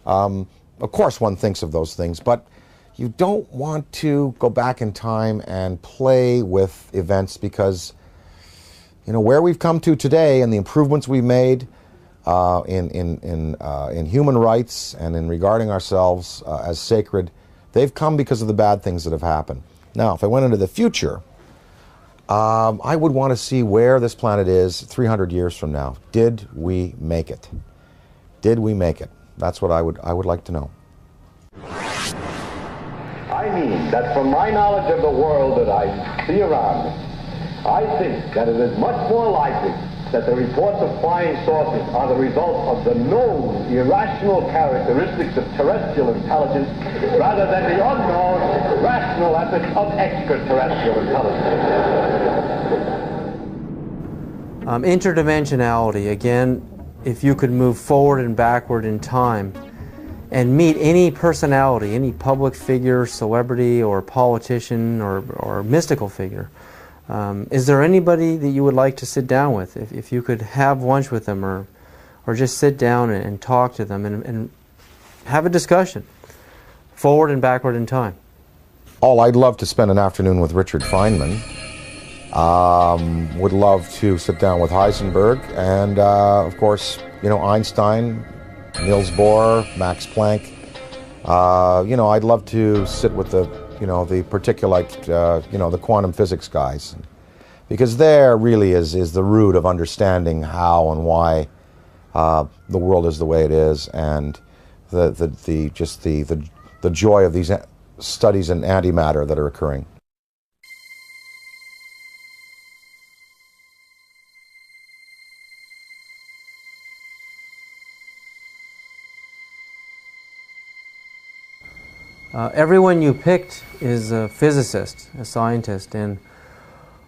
Of course, one thinks of those things, but you don't want to go back in time and play with events, because where we've come to today and the improvements we've made in human rights and in regarding ourselves as sacred, they've come because of the bad things that have happened. Now, if I went into the future, I would want to see where this planet is 300 years from now. Did we make it? Did we make it? That's what I would like to know. I mean that from my knowledge of the world that I see around me, I think that it is much more likely that the reports of flying saucers are the result of the known irrational characteristics of terrestrial intelligence rather than the unknown rational efforts of extraterrestrial intelligence. Interdimensionality, again, if you could move forward and backward in time and meet any personality, any public figure, celebrity, or politician, or mystical figure, is there anybody that you would like to sit down with? If you could have lunch with them, or just sit down and talk to them and have a discussion, forward and backward in time? Oh, I'd love to spend an afternoon with Richard Feynman. Would love to sit down with Heisenberg, and of course, Einstein, Niels Bohr, Max Planck, You know, I'd love to sit with the, you know, the particulate, you know, the quantum physics guys, because there really is the root of understanding how and why the world is the way it is, and the joy of these studies in antimatter that are occurring. Everyone you picked is a physicist, a scientist, and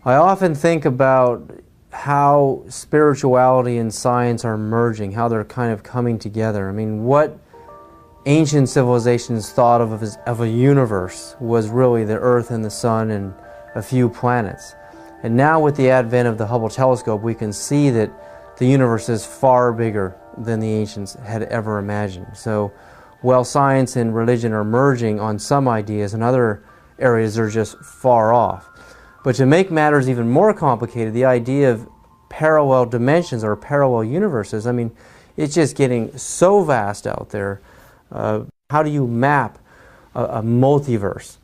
I often think about how spirituality and science are merging, how they're kind of coming together. I mean, what ancient civilizations thought of a universe was really the Earth and the Sun and a few planets. And now with the advent of the Hubble telescope, we can see that the universe is far bigger than the ancients had ever imagined. So while science and religion are merging on some ideas, in other areas they're just far off. But to make matters even more complicated, the idea of parallel dimensions or parallel universes, I mean, it's just getting so vast out there. How do you map a multiverse?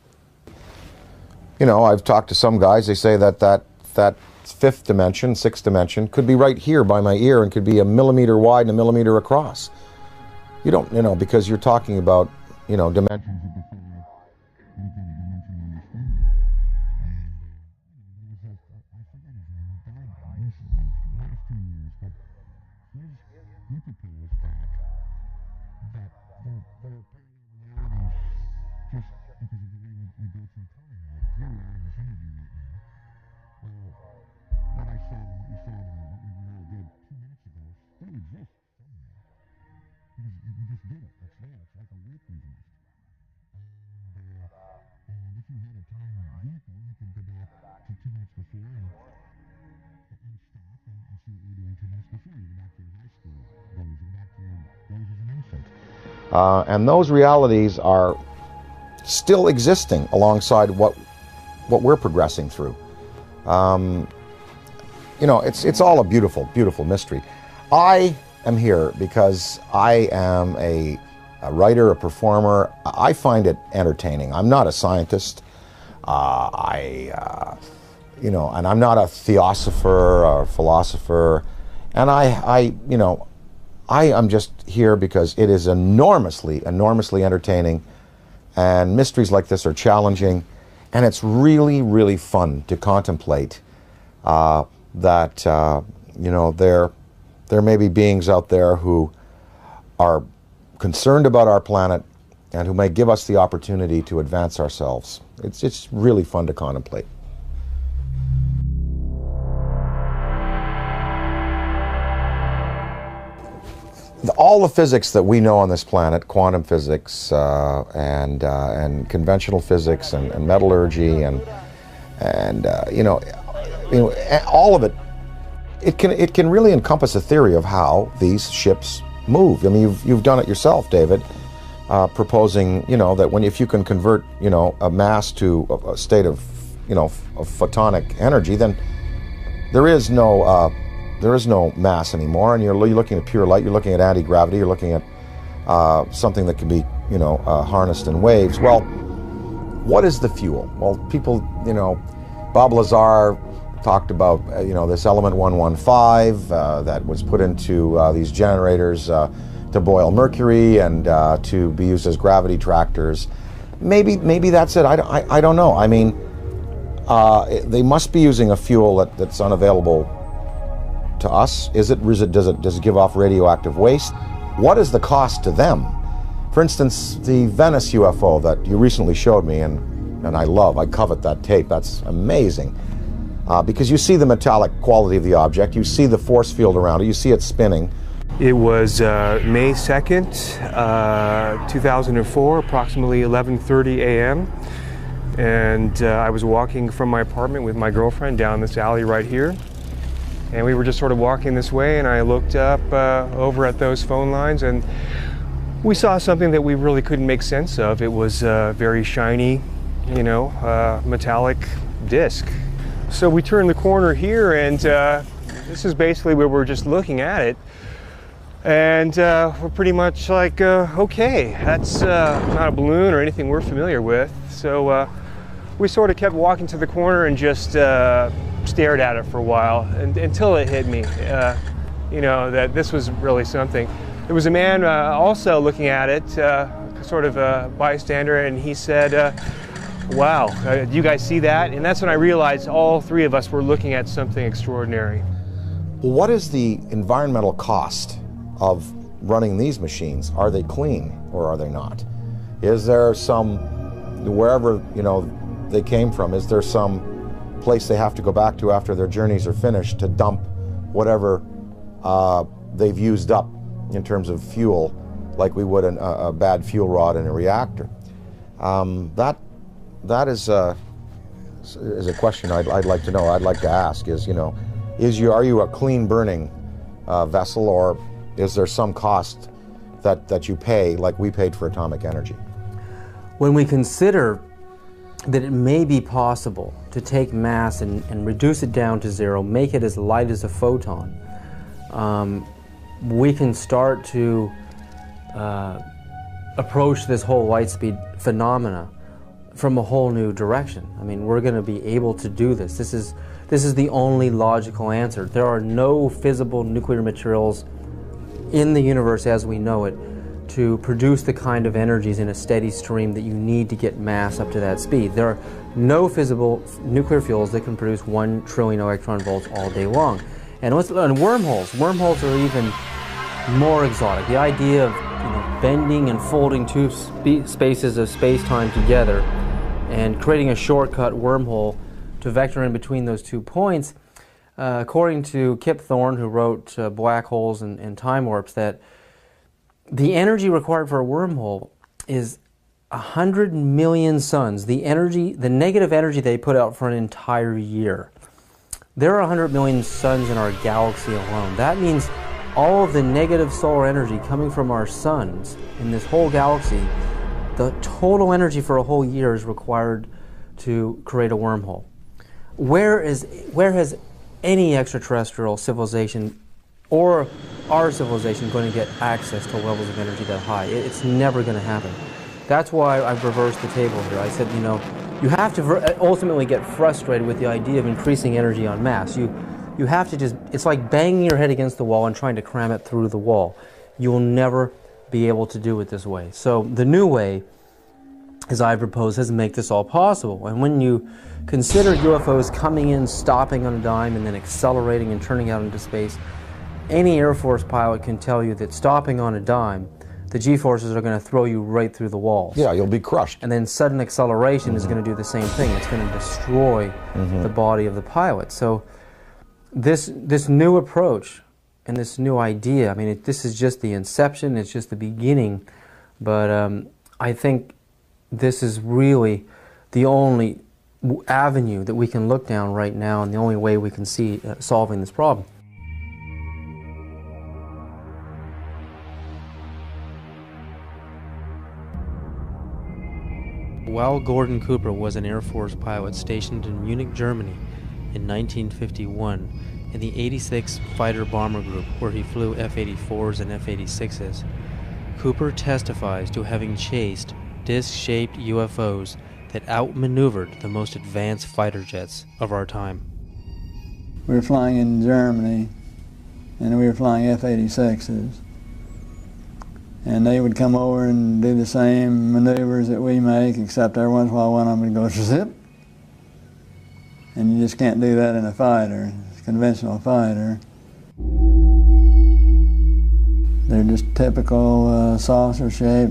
You know, I've talked to some guys, they say that fifth dimension, sixth dimension, could be right here by my ear and could be a millimeter wide and a millimeter across. You don't, you know, because you're talking about, you know, dimensions. And those realities are still existing alongside what we're progressing through. You know, it's all a beautiful, beautiful mystery. I am here because I am a writer, a performer. I find it entertaining. I'm not a scientist. You know, and I'm not a theosopher or philosopher. And you know, I am just here because it is enormously, enormously entertaining, and mysteries like this are challenging, and it's really, really fun to contemplate that you know, there may be beings out there who are concerned about our planet and who may give us the opportunity to advance ourselves. It's really fun to contemplate. All the physics that we know on this planet, quantum physics and conventional physics and metallurgy and you know, all of it, it can really encompass a theory of how these ships move. I mean, you've done it yourself, David, proposing, you know, that if you can convert, you know, a mass to a state of, you know, of photonic energy, then there is no mass anymore, and you're looking at pure light, you're looking at anti-gravity, you're looking at something that can be, you know, harnessed in waves. Well, what is the fuel? Well, people, you know, Bob Lazar talked about, you know, this element 115 that was put into these generators to boil mercury and to be used as gravity tractors. Maybe that's it. I don't know. I mean, they must be using a fuel that's unavailable to us. Does it give off radioactive waste? What is the cost to them? For instance, the Venice UFO that you recently showed me, and I covet that tape. That's amazing. Because you see the metallic quality of the object, you see the force field around it, you see it spinning. It was May 2nd, 2004, approximately 11:30 a.m. And I was walking from my apartment with my girlfriend down this alley right here. And we were just sort of walking this way, and I looked up over at those phone lines, and we saw something that we really couldn't make sense of. It was a very shiny, you know, metallic disc. So we turned the corner here, and this is basically where we're just looking at it. And we're pretty much like, okay, that's not a balloon or anything we're familiar with. So we sort of kept walking to the corner and just stared at it for a while until it hit me, you know, that this was really something. There was a man also looking at it, sort of a bystander, and he said, wow, do you guys see that? And that's when I realized all three of us were looking at something extraordinary. What is the environmental cost of running these machines? Are they clean or are they not? Is there some, wherever, you know, they came from, is there some place they have to go back to after their journeys are finished to dump whatever they've used up in terms of fuel, like we would a bad fuel rod in a reactor? That is a question I'd like to know. I'd like to ask is, you know, are you a clean burning vessel, or is there some cost that you pay like we paid for atomic energy? When we consider that it may be possible to take mass and reduce it down to zero, make it as light as a photon, we can start to approach this whole light speed phenomena from a whole new direction. I mean, we're going to be able to do this. This is the only logical answer. There are no fissile nuclear materials in the universe as we know it to produce the kind of energies in a steady stream that you need to get mass up to that speed. There are no fissile nuclear fuels that can produce 1 trillion electron volts all day long. And wormholes are even more exotic. The idea of, you know, bending and folding two spaces of space-time together and creating a shortcut wormhole to vector in between those 2 points, according to Kip Thorne, who wrote Black Holes and Time Warps, that the energy required for a wormhole is 100 million suns, the negative energy they put out for an entire year. There are 100 million suns in our galaxy alone. That means all of the negative solar energy coming from our suns in this whole galaxy, the total energy for a whole year is required to create a wormhole. Where has any extraterrestrial civilization or our civilization going to get access to levels of energy that high? It's never going to happen. That's why I've reversed the table here. I said, you know, you have to ultimately get frustrated with the idea of increasing energy en masse. You have to just, it's like banging your head against the wall and trying to cram it through the wall. You will never be able to do it this way. So the new way, as I propose, is to make this all possible. And when you consider UFOs coming in, stopping on a dime, and then accelerating and turning out into space, any Air Force pilot can tell you that stopping on a dime, the G-forces are going to throw you right through the walls. Yeah, you'll be crushed. And then sudden acceleration is going to do the same thing. It's going to destroy the body of the pilot. So this new approach and this new idea, I mean, this is just the inception, it's just the beginning, but I think this is really the only avenue that we can look down right now and the only way we can see solving this problem. While Gordon Cooper was an Air Force pilot stationed in Munich, Germany in 1951 in the 86th Fighter Bomber Group, where he flew F-84s and F-86s, Cooper testifies to having chased disc-shaped UFOs that outmaneuvered the most advanced fighter jets of our time. We were flying in Germany, and we were flying F-86s. And they would come over and do the same maneuvers that we make, except every once in a while one of them would go zip. And you just can't do that in a fighter, a conventional fighter. They're just typical saucer shape,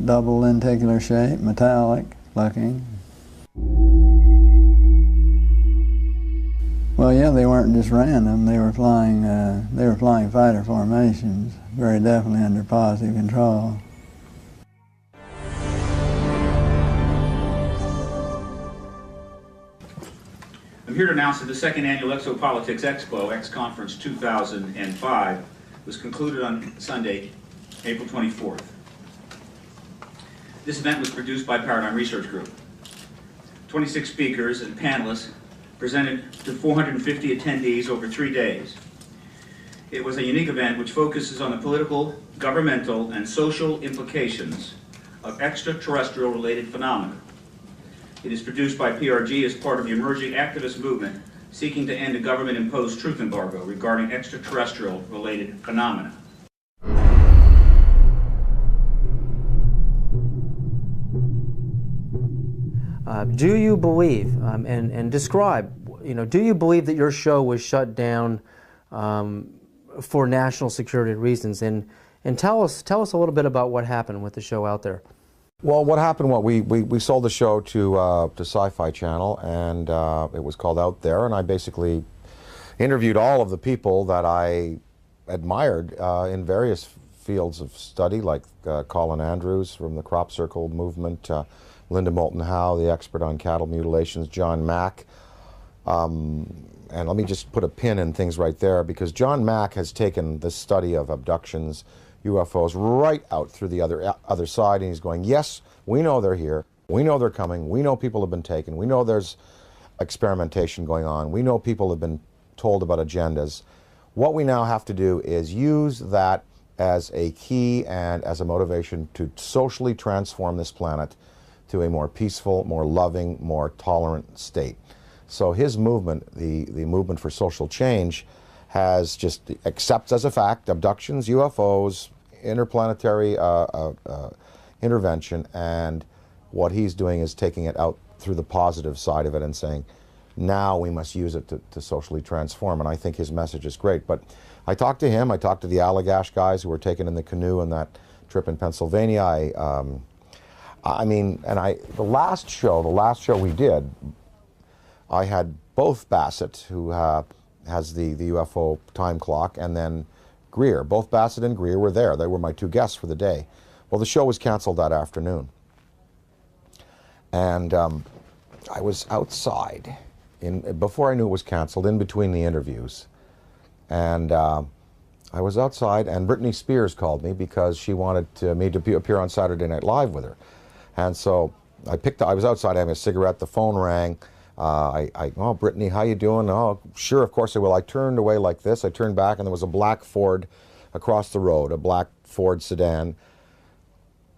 double lenticular shape, metallic looking. Well, yeah, they weren't just random. They were flying fighter formations, very definitely under positive control. I'm here to announce that the second annual Exopolitics Expo, X-Conference 2005, was concluded on Sunday, April 24th. This event was produced by Paradigm Research Group. 26 speakers and panelists presented to 450 attendees over 3 days. It was a unique event which focuses on the political, governmental, and social implications of extraterrestrial-related phenomena. It is produced by PRG as part of the emerging activist movement seeking to end a government-imposed truth embargo regarding extraterrestrial-related phenomena. Do you believe, and describe, do you believe that your show was shut down for national security reasons? And tell us a little bit about what happened with the show out there. Well, what happened? We sold the show to Sci-Fi Channel, and it was called Out There, and I basically interviewed all of the people that I admired in various fields of study, like Colin Andrews from the Crop Circle movement, Linda Moulton Howe, the expert on cattle mutilations, John Mack. And let me just put a pin in things right there, because John Mack has taken the study of abductions, UFOs, right out through the other side, and he's going, yes, we know they're here, we know they're coming, we know people have been taken, we know there's experimentation going on, we know people have been told about agendas. What we now have to do is use that as a key and as a motivation to socially transform this planet to a more peaceful, more loving, more tolerant state. So his movement, the movement for social change, has just accepts as a fact abductions, UFOs, interplanetary intervention, and what he's doing is taking it out through the positive side of it and saying, now we must use it to socially transform. And I think his message is great. But I talked to him, I talked to the Allagash guys who were taken in the canoe on that trip in Pennsylvania. The last show we did, I had both Bassett, who has the UFO time clock, and then Greer. Both Bassett and Greer were there. They were my two guests for the day. Well, the show was canceled that afternoon. And I was outside, before I knew it was canceled, in between the interviews. And I was outside, and Britney Spears called me because she wanted me to appear on Saturday Night Live with her. And so I was outside having a cigarette, the phone rang. Oh, Brittany, how you doing? Oh, sure, of course I will. I turned away like this. I turned back, and there was a black Ford across the road, a black Ford sedan.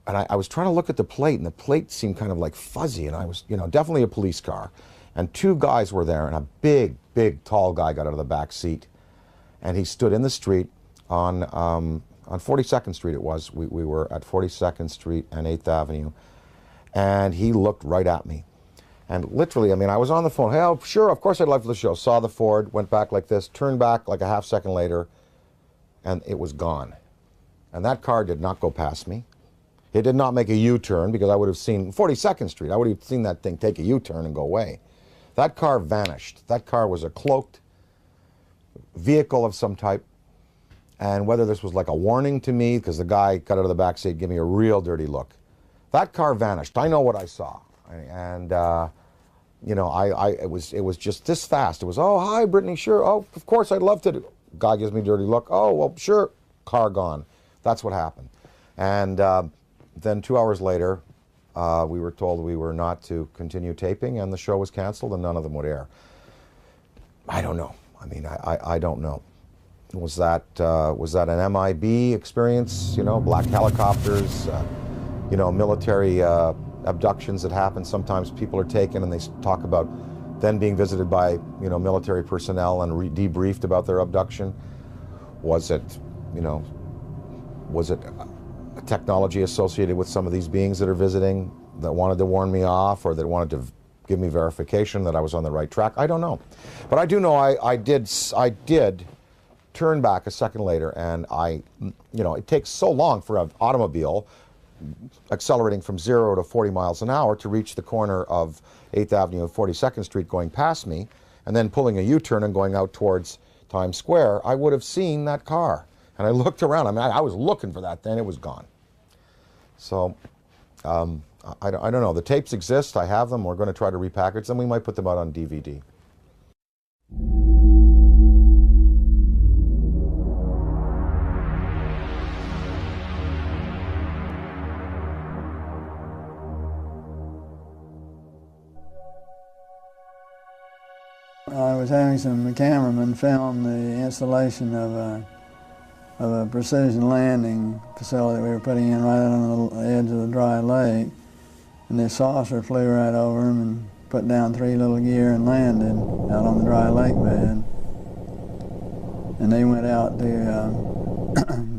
And I was trying to look at the plate, and the plate seemed kind of like fuzzy, and I was, definitely a police car. And two guys were there, and a big, big, tall guy got out of the back seat. And he stood in the street on 42nd Street it was. We were at 42nd Street and 8th Avenue. And he looked right at me. And literally, I was on the phone. Hey, oh, sure, of course I'd love for the show. Saw the Ford, went back like this, turned back like a half second later, and it was gone. And that car did not go past me. It did not make a U-turn, because I would have seen 42nd Street. I would have seen that thing take a U-turn and go away. That car vanished. That car was a cloaked vehicle of some type. And whether this was like a warning to me, because the guy got out of the back seat, gave me a real dirty look. That car vanished. I know what I saw. And it was just this fast. It was, oh, hi, Brittany, sure. Oh, of course, I'd love to. Guy gives me a dirty look. Oh, well, sure. Car gone. That's what happened. And then 2 hours later, we were told we were not to continue taping, and the show was canceled, and none of them would air. I don't know. I don't know. Was that an MIB experience? Black helicopters, military abductions that happen. Sometimes people are taken and they talk about then being visited by military personnel and debriefed about their abduction. Was it a technology associated with some of these beings that are visiting that wanted to warn me off, or that wanted to give me verification that I was on the right track? I don't know. But I do know I did turn back a second later, and it takes so long for an automobile accelerating from 0 to 40 miles an hour to reach the corner of 8th Avenue and 42nd Street going past me, and then pulling a U-turn and going out towards Times Square. I would have seen that car. And I looked around. I was looking for that thing. It was gone. So, I don't know. The tapes exist. I have them. We're going to try to repackage them. We might put them out on DVD. I was having some cameramen film the installation of a of a precision landing facility we were putting in right on the edge of the dry lake. And this saucer flew right over them and put down 3 little gear and landed out on the dry lake bed. And they went out to,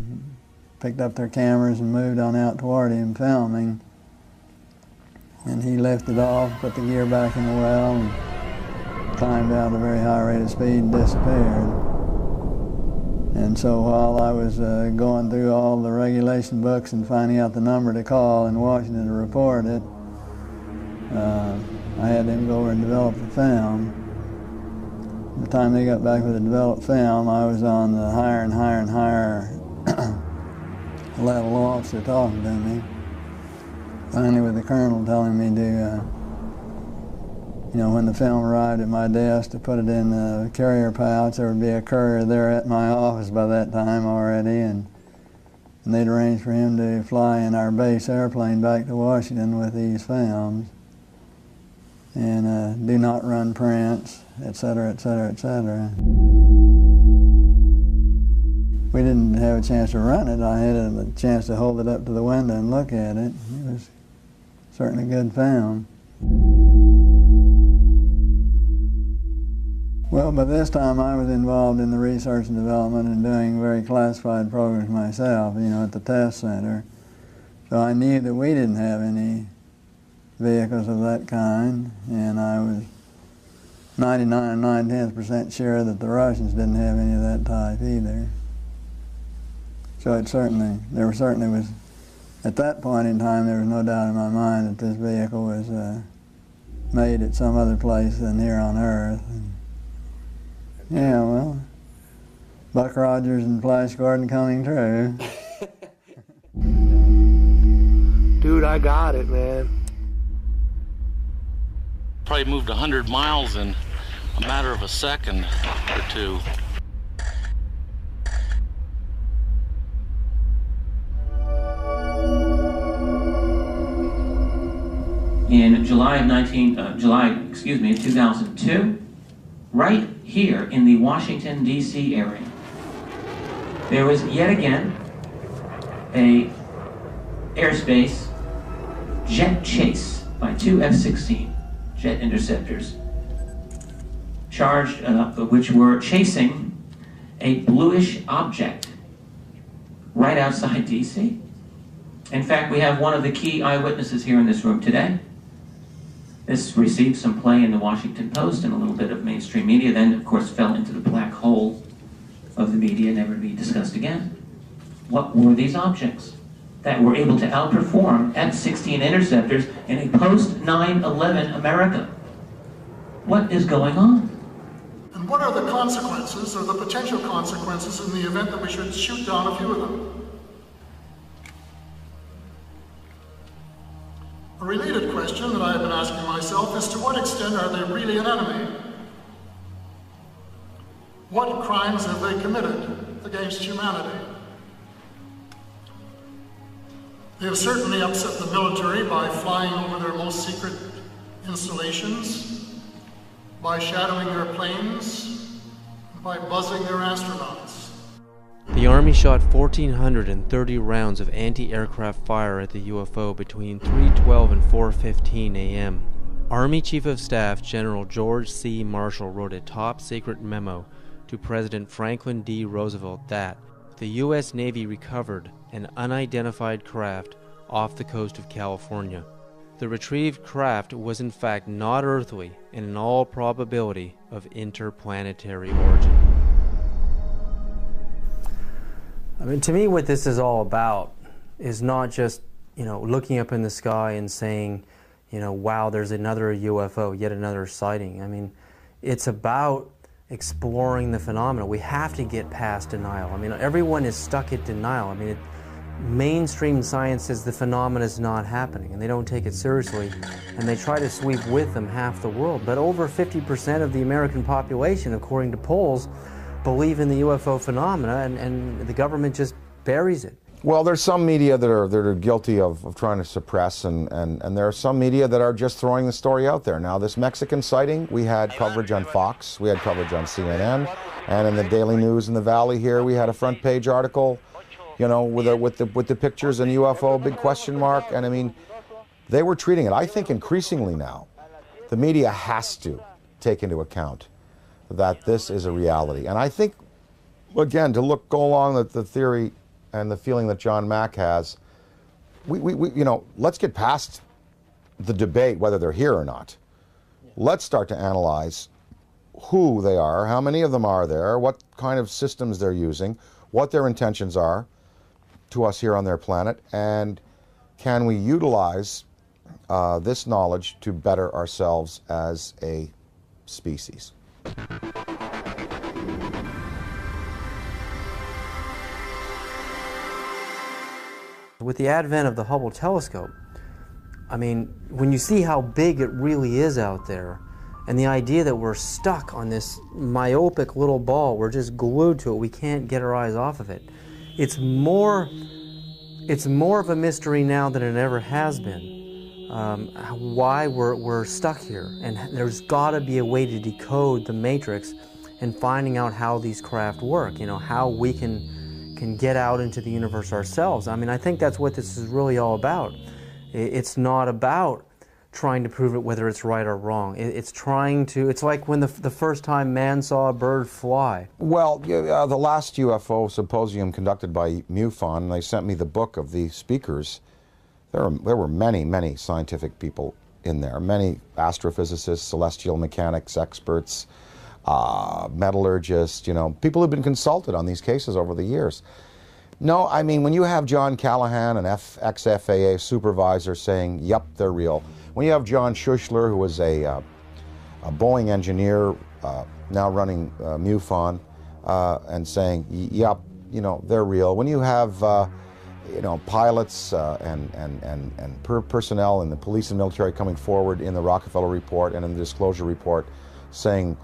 picked up their cameras and moved on out toward him filming. And he lifted off, put the gear back in the well, and climbed out at a very high rate of speed and disappeared. And so while I was going through all the regulation books and finding out the number to call in Washington to report it, I had them go over and develop the film. By the time they got back with the developed film, I was on the higher and higher and higher level officer talking to me. Finally with the colonel telling me to, you know, when the film arrived at my desk, to put it in the carrier pouch. There would be a courier there at my office by that time already, and they'd arranged for him to fly in our base airplane back to Washington with these films, and do not run prints, etc., etc., etc. We didn't have a chance to run it. I had a chance to hold it up to the window and look at it. It was certainly good film. Well, by this time I was involved in the research and development and doing very classified programs myself, you know, at the test center. So I knew that we didn't have any vehicles of that kind, and I was 99 9/10% sure that the Russians didn't have any of that type either. So it certainly, at that point in time, there was no doubt in my mind that this vehicle was made at some other place than here on Earth. And yeah, well, Buck Rogers and Flash Gordon coming true. Dude, I got it, man. Probably moved 100 miles in a matter of a second or two. In July of 2002, right here in the Washington, D.C. area, there was yet again a airspace jet chase by 2 F-16 jet interceptors, charged, which were chasing a bluish object right outside D.C. In fact, we have one of the key eyewitnesses here in this room today. This received some play in the Washington Post and a little bit of mainstream media, then of course fell into the black hole of the media, never to be discussed again. What were these objects that were able to outperform F-16 interceptors in a post-9/11 America? What is going on? And what are the consequences, or the potential consequences, in the event that we should shoot down a few of them? A related question that I have been asking myself is, to what extent are they really an enemy? What crimes have they committed against humanity? They have certainly upset the military by flying over their most secret installations, by shadowing their planes, and by buzzing their astronauts. The Army shot 1,430 rounds of anti-aircraft fire at the UFO between 3:12 and 4:15 a.m. Army Chief of Staff General George C. Marshall wrote a top-secret memo to President Franklin D. Roosevelt that the U.S. Navy recovered an unidentified craft off the coast of California. The retrieved craft was in fact not earthly and in all probability of interplanetary origin. I mean, to me, what this is all about is not just, you know, looking up in the sky and saying, you know, wow, there's another UFO, yet another sighting. I mean, it's about exploring the phenomena. We have to get past denial. I mean, everyone is stuck at denial. I mean, mainstream science says the phenomena is not happening, and they don't take it seriously, and they try to sweep with them half the world. But over 50% of the American population, according to polls, believe in the UFO phenomena, and the government just buries it. Well, there's some media that are guilty of trying to suppress, and there are some media that are just throwing the story out there. Now, this Mexican sighting, we had coverage on Fox, we had coverage on CNN, and in the Daily News in the Valley here, we had a front page article, you know, with the pictures and UFO, big question mark, and I mean, they were treating it. I think increasingly now, the media has to take into account that this is a reality. And I think, again, to go along with the theory and the feeling that John Mack has, we you know, let's get past the debate whether they're here or not. Let's start to analyze who they are, how many of them are there, what kind of systems they're using, what their intentions are to us here on their planet, and can we utilize this knowledge to better ourselves as a species. With the advent of the Hubble telescope, I mean, when you see how big it really is out there, and the idea that we're stuck on this myopic little ball, we're just glued to it, we can't get our eyes off of it. It's more of a mystery now than it ever has been. Why we're stuck here, and there's got to be a way to decode the matrix and finding out how these craft work, you know, how we can get out into the universe ourselves. I mean, I think that's what this is really all about. It's not about trying to prove it whether it's right or wrong. It's trying to, it's like when the first time man saw a bird fly. Well, the last UFO symposium conducted by MUFON, they sent me the book of the speakers. There were many, many scientific people in there, many astrophysicists, celestial mechanics experts, metallurgists, you know, people who've been consulted on these cases over the years. No, I mean, when you have John Callahan, an ex-FAA supervisor, saying, yep, they're real. When you have John Schuessler, who was a Boeing engineer, now running MUFON, and saying, yep, you know, they're real. When you have you know, pilots and personnel in the police and military coming forward in the Rockefeller Report and in the Disclosure Report saying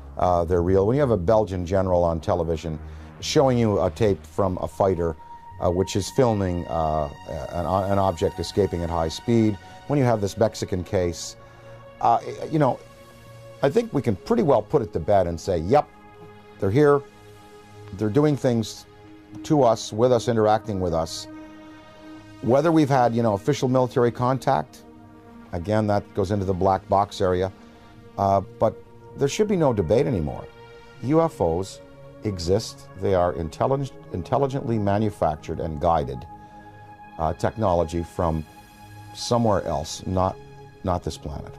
they're real. When you have a Belgian general on television showing you a tape from a fighter which is filming an object escaping at high speed, when you have this Mexican case, you know, I think we can pretty well put it to bed and say, yep, they're here, they're doing things to us, with us, interacting with us. Whether we've had, you know, official military contact, again, that goes into the black box area, but there should be no debate anymore. UFOs exist. They are intelligently manufactured and guided technology from somewhere else, not this planet.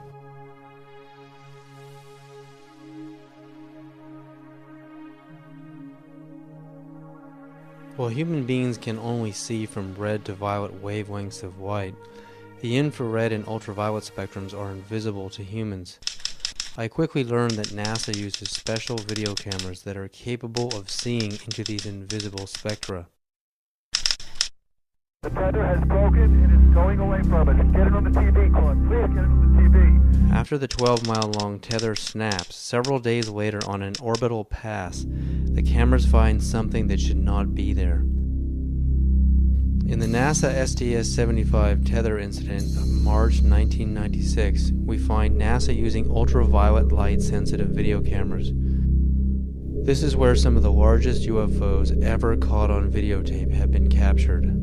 While human beings can only see from red to violet wavelengths of white, the infrared and ultraviolet spectrums are invisible to humans. I quickly learned that NASA uses special video cameras that are capable of seeing into these invisible spectra. The tether has broken and is going away from us. Get it on the TV, Claude. Please get it on the TV. After the 12-mile-long tether snaps, several days later on an orbital pass, the cameras find something that should not be there. In the NASA STS-75 tether incident of March 1996, we find NASA using ultraviolet light-sensitive video cameras. This is where some of the largest UFOs ever caught on videotape have been captured.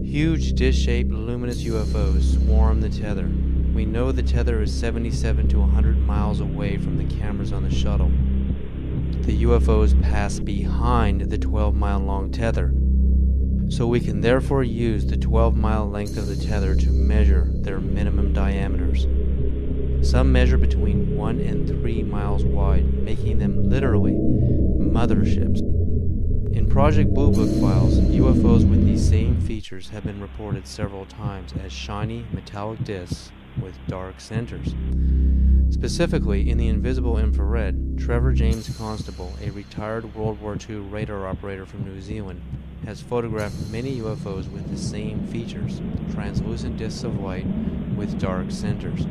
Huge dish-shaped luminous UFOs swarm the tether. We know the tether is 77 to 100 miles away from the cameras on the shuttle. The UFOs pass behind the 12-mile-long tether, so we can therefore use the 12-mile length of the tether to measure their minimum diameters. Some measure between 1 and 3 miles wide, making them literally motherships. In Project Blue Book files, UFOs with these same features have been reported several times as shiny metallic discs with dark centers. Specifically, in the invisible infrared, Trevor James Constable, a retired World War II radar operator from New Zealand, has photographed many UFOs with the same features, translucent discs of light with dark centers.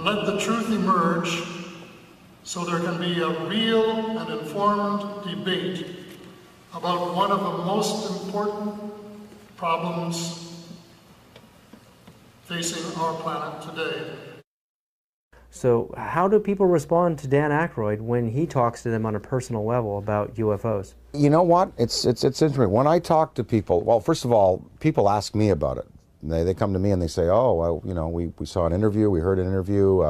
let the truth emerge so there can be a real and informed debate about one of the most important problems facing our planet today. So how do people respond to Dan Aykroyd when he talks to them on a personal level about UFOs? You know what? It's interesting. When I talk to people, well, first of all, people ask me about it. They come to me and they say, oh, well, you know, we saw an interview, we heard an interview,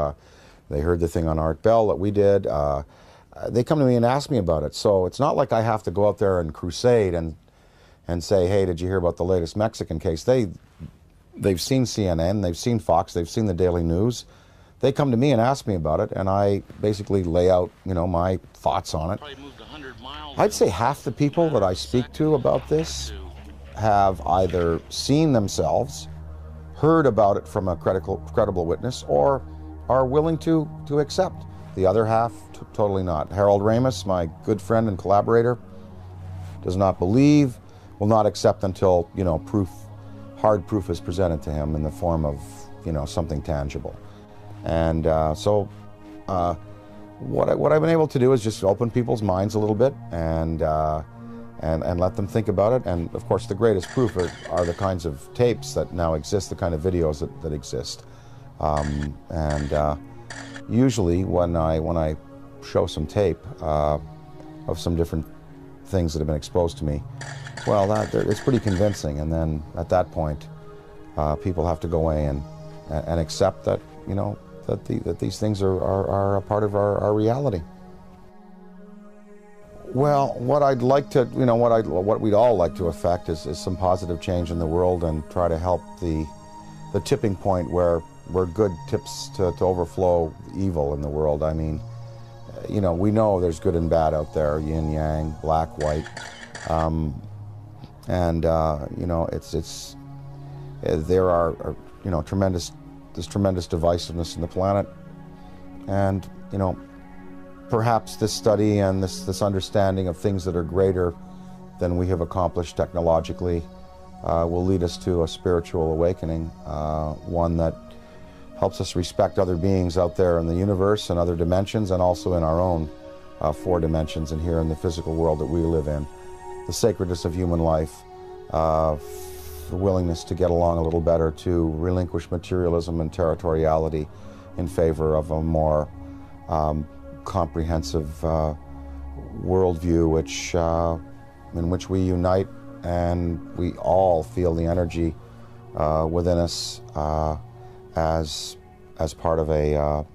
they heard the thing on Art Bell that we did. They come to me and ask me about it. So it's not like I have to go out there and crusade and say, hey, did you hear about the latest Mexican case? They've seen CNN, they've seen Fox, they've seen the Daily News. They come to me and ask me about it, and I basically lay out, you know, my thoughts on it. I'd say half the people that I speak to about this have either seen themselves, heard about it from a credible witness, or are willing to accept. The other half, totally not. Harold Ramis, my good friend and collaborator, does not believe, will not accept until, you know, hard proof is presented to him in the form of, you know, something tangible. And so what I've been able to do is just open people's minds a little bit and let them think about it. And of course, the greatest proof are the kinds of tapes that now exist, the kind of videos that exist. Usually when I show some tape of some different things that have been exposed to me, well, it's pretty convincing. And then at that point, people have to go away and accept that, you know, that these things are a part of our reality. Well, what I'd like to, you know, what we'd all like to affect is some positive change in the world and try to help the tipping point where good tips to overflow evil in the world. I mean, you know, we know there's good and bad out there, yin yang, black, white, you know, there are you know, there's tremendous divisiveness in the planet, and you know, perhaps this study and this understanding of things that are greater than we have accomplished technologically will lead us to a spiritual awakening, one that helps us respect other beings out there in the universe and other dimensions, and also in our own 4 dimensions and here in the physical world that we live in. The sacredness of human life, the willingness to get along a little better, to relinquish materialism and territoriality in favor of a more comprehensive worldview, in which we unite and we all feel the energy within us as part of a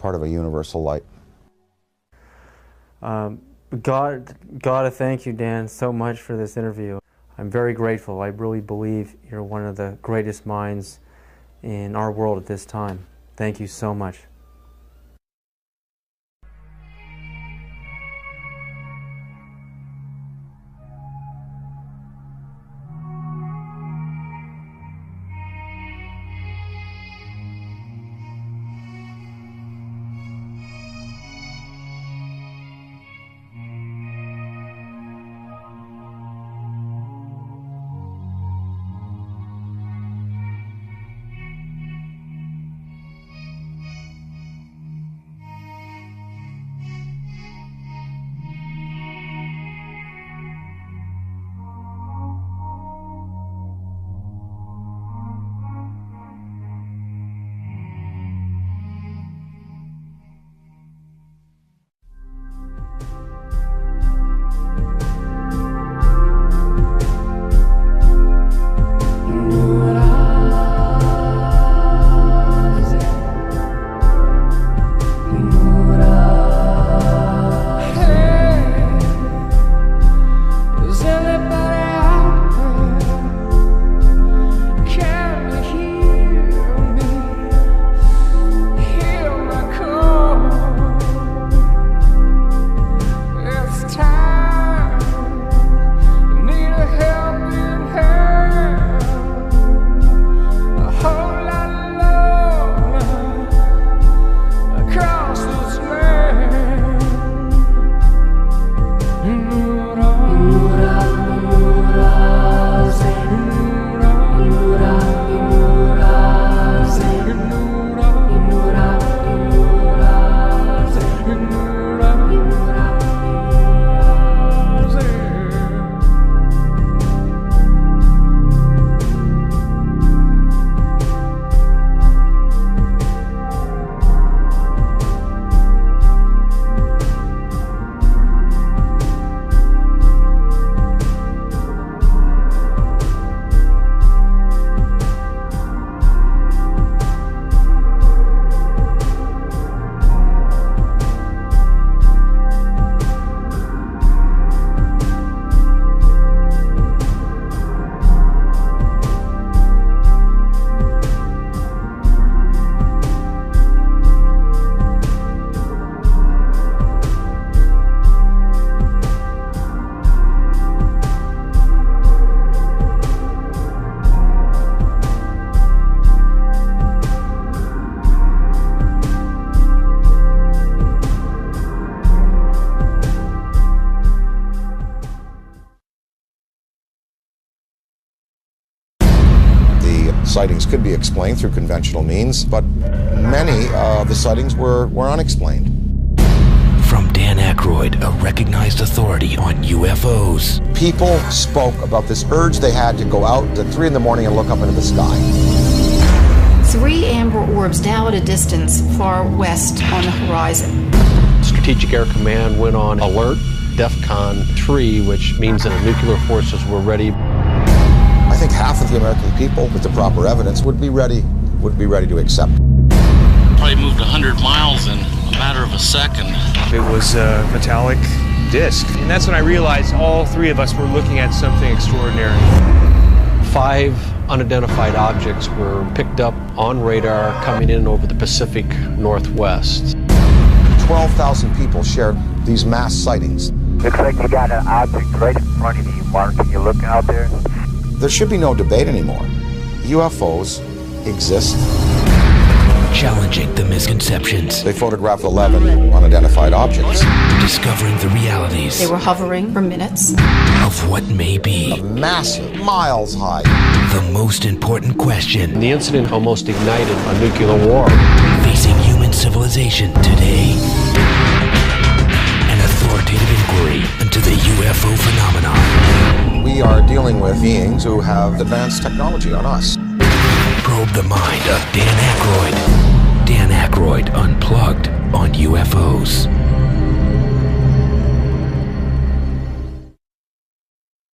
universal light. Gotta thank you, Dan, so much for this interview. I'm very grateful. I really believe you're one of the greatest minds in our world at this time. Thank you so much. sightings could be explained through conventional means, but many of the sightings were unexplained. From Dan Aykroyd, a recognized authority on UFOs. People spoke about this urge they had to go out at 3 in the morning and look up into the sky. 3 amber orbs now at a distance far west on the horizon. Strategic Air Command went on alert, DEFCON 3, which means that the nuclear forces were ready. I think half of the American people, with the proper evidence, would be ready to accept. Probably moved 100 miles in a matter of a second. It was a metallic disc, and that's when I realized all 3 of us were looking at something extraordinary. 5 unidentified objects were picked up on radar coming in over the Pacific Northwest. 12,000 people shared these mass sightings. Looks like you got an object right in front of you, Mark. Can you look out there? There should be no debate anymore. UFOs exist. Challenging the misconceptions. They photographed 11 unidentified objects. Discovering the realities. They were hovering for minutes. Of what may be. A massive, miles high. The most important question. The incident almost ignited a nuclear war. Facing human civilization today. An authoritative inquiry into the UFO phenomenon. We are dealing with beings who have advanced technology on us. Probe the mind of Dan Aykroyd. Dan Aykroyd Unplugged on UFOs.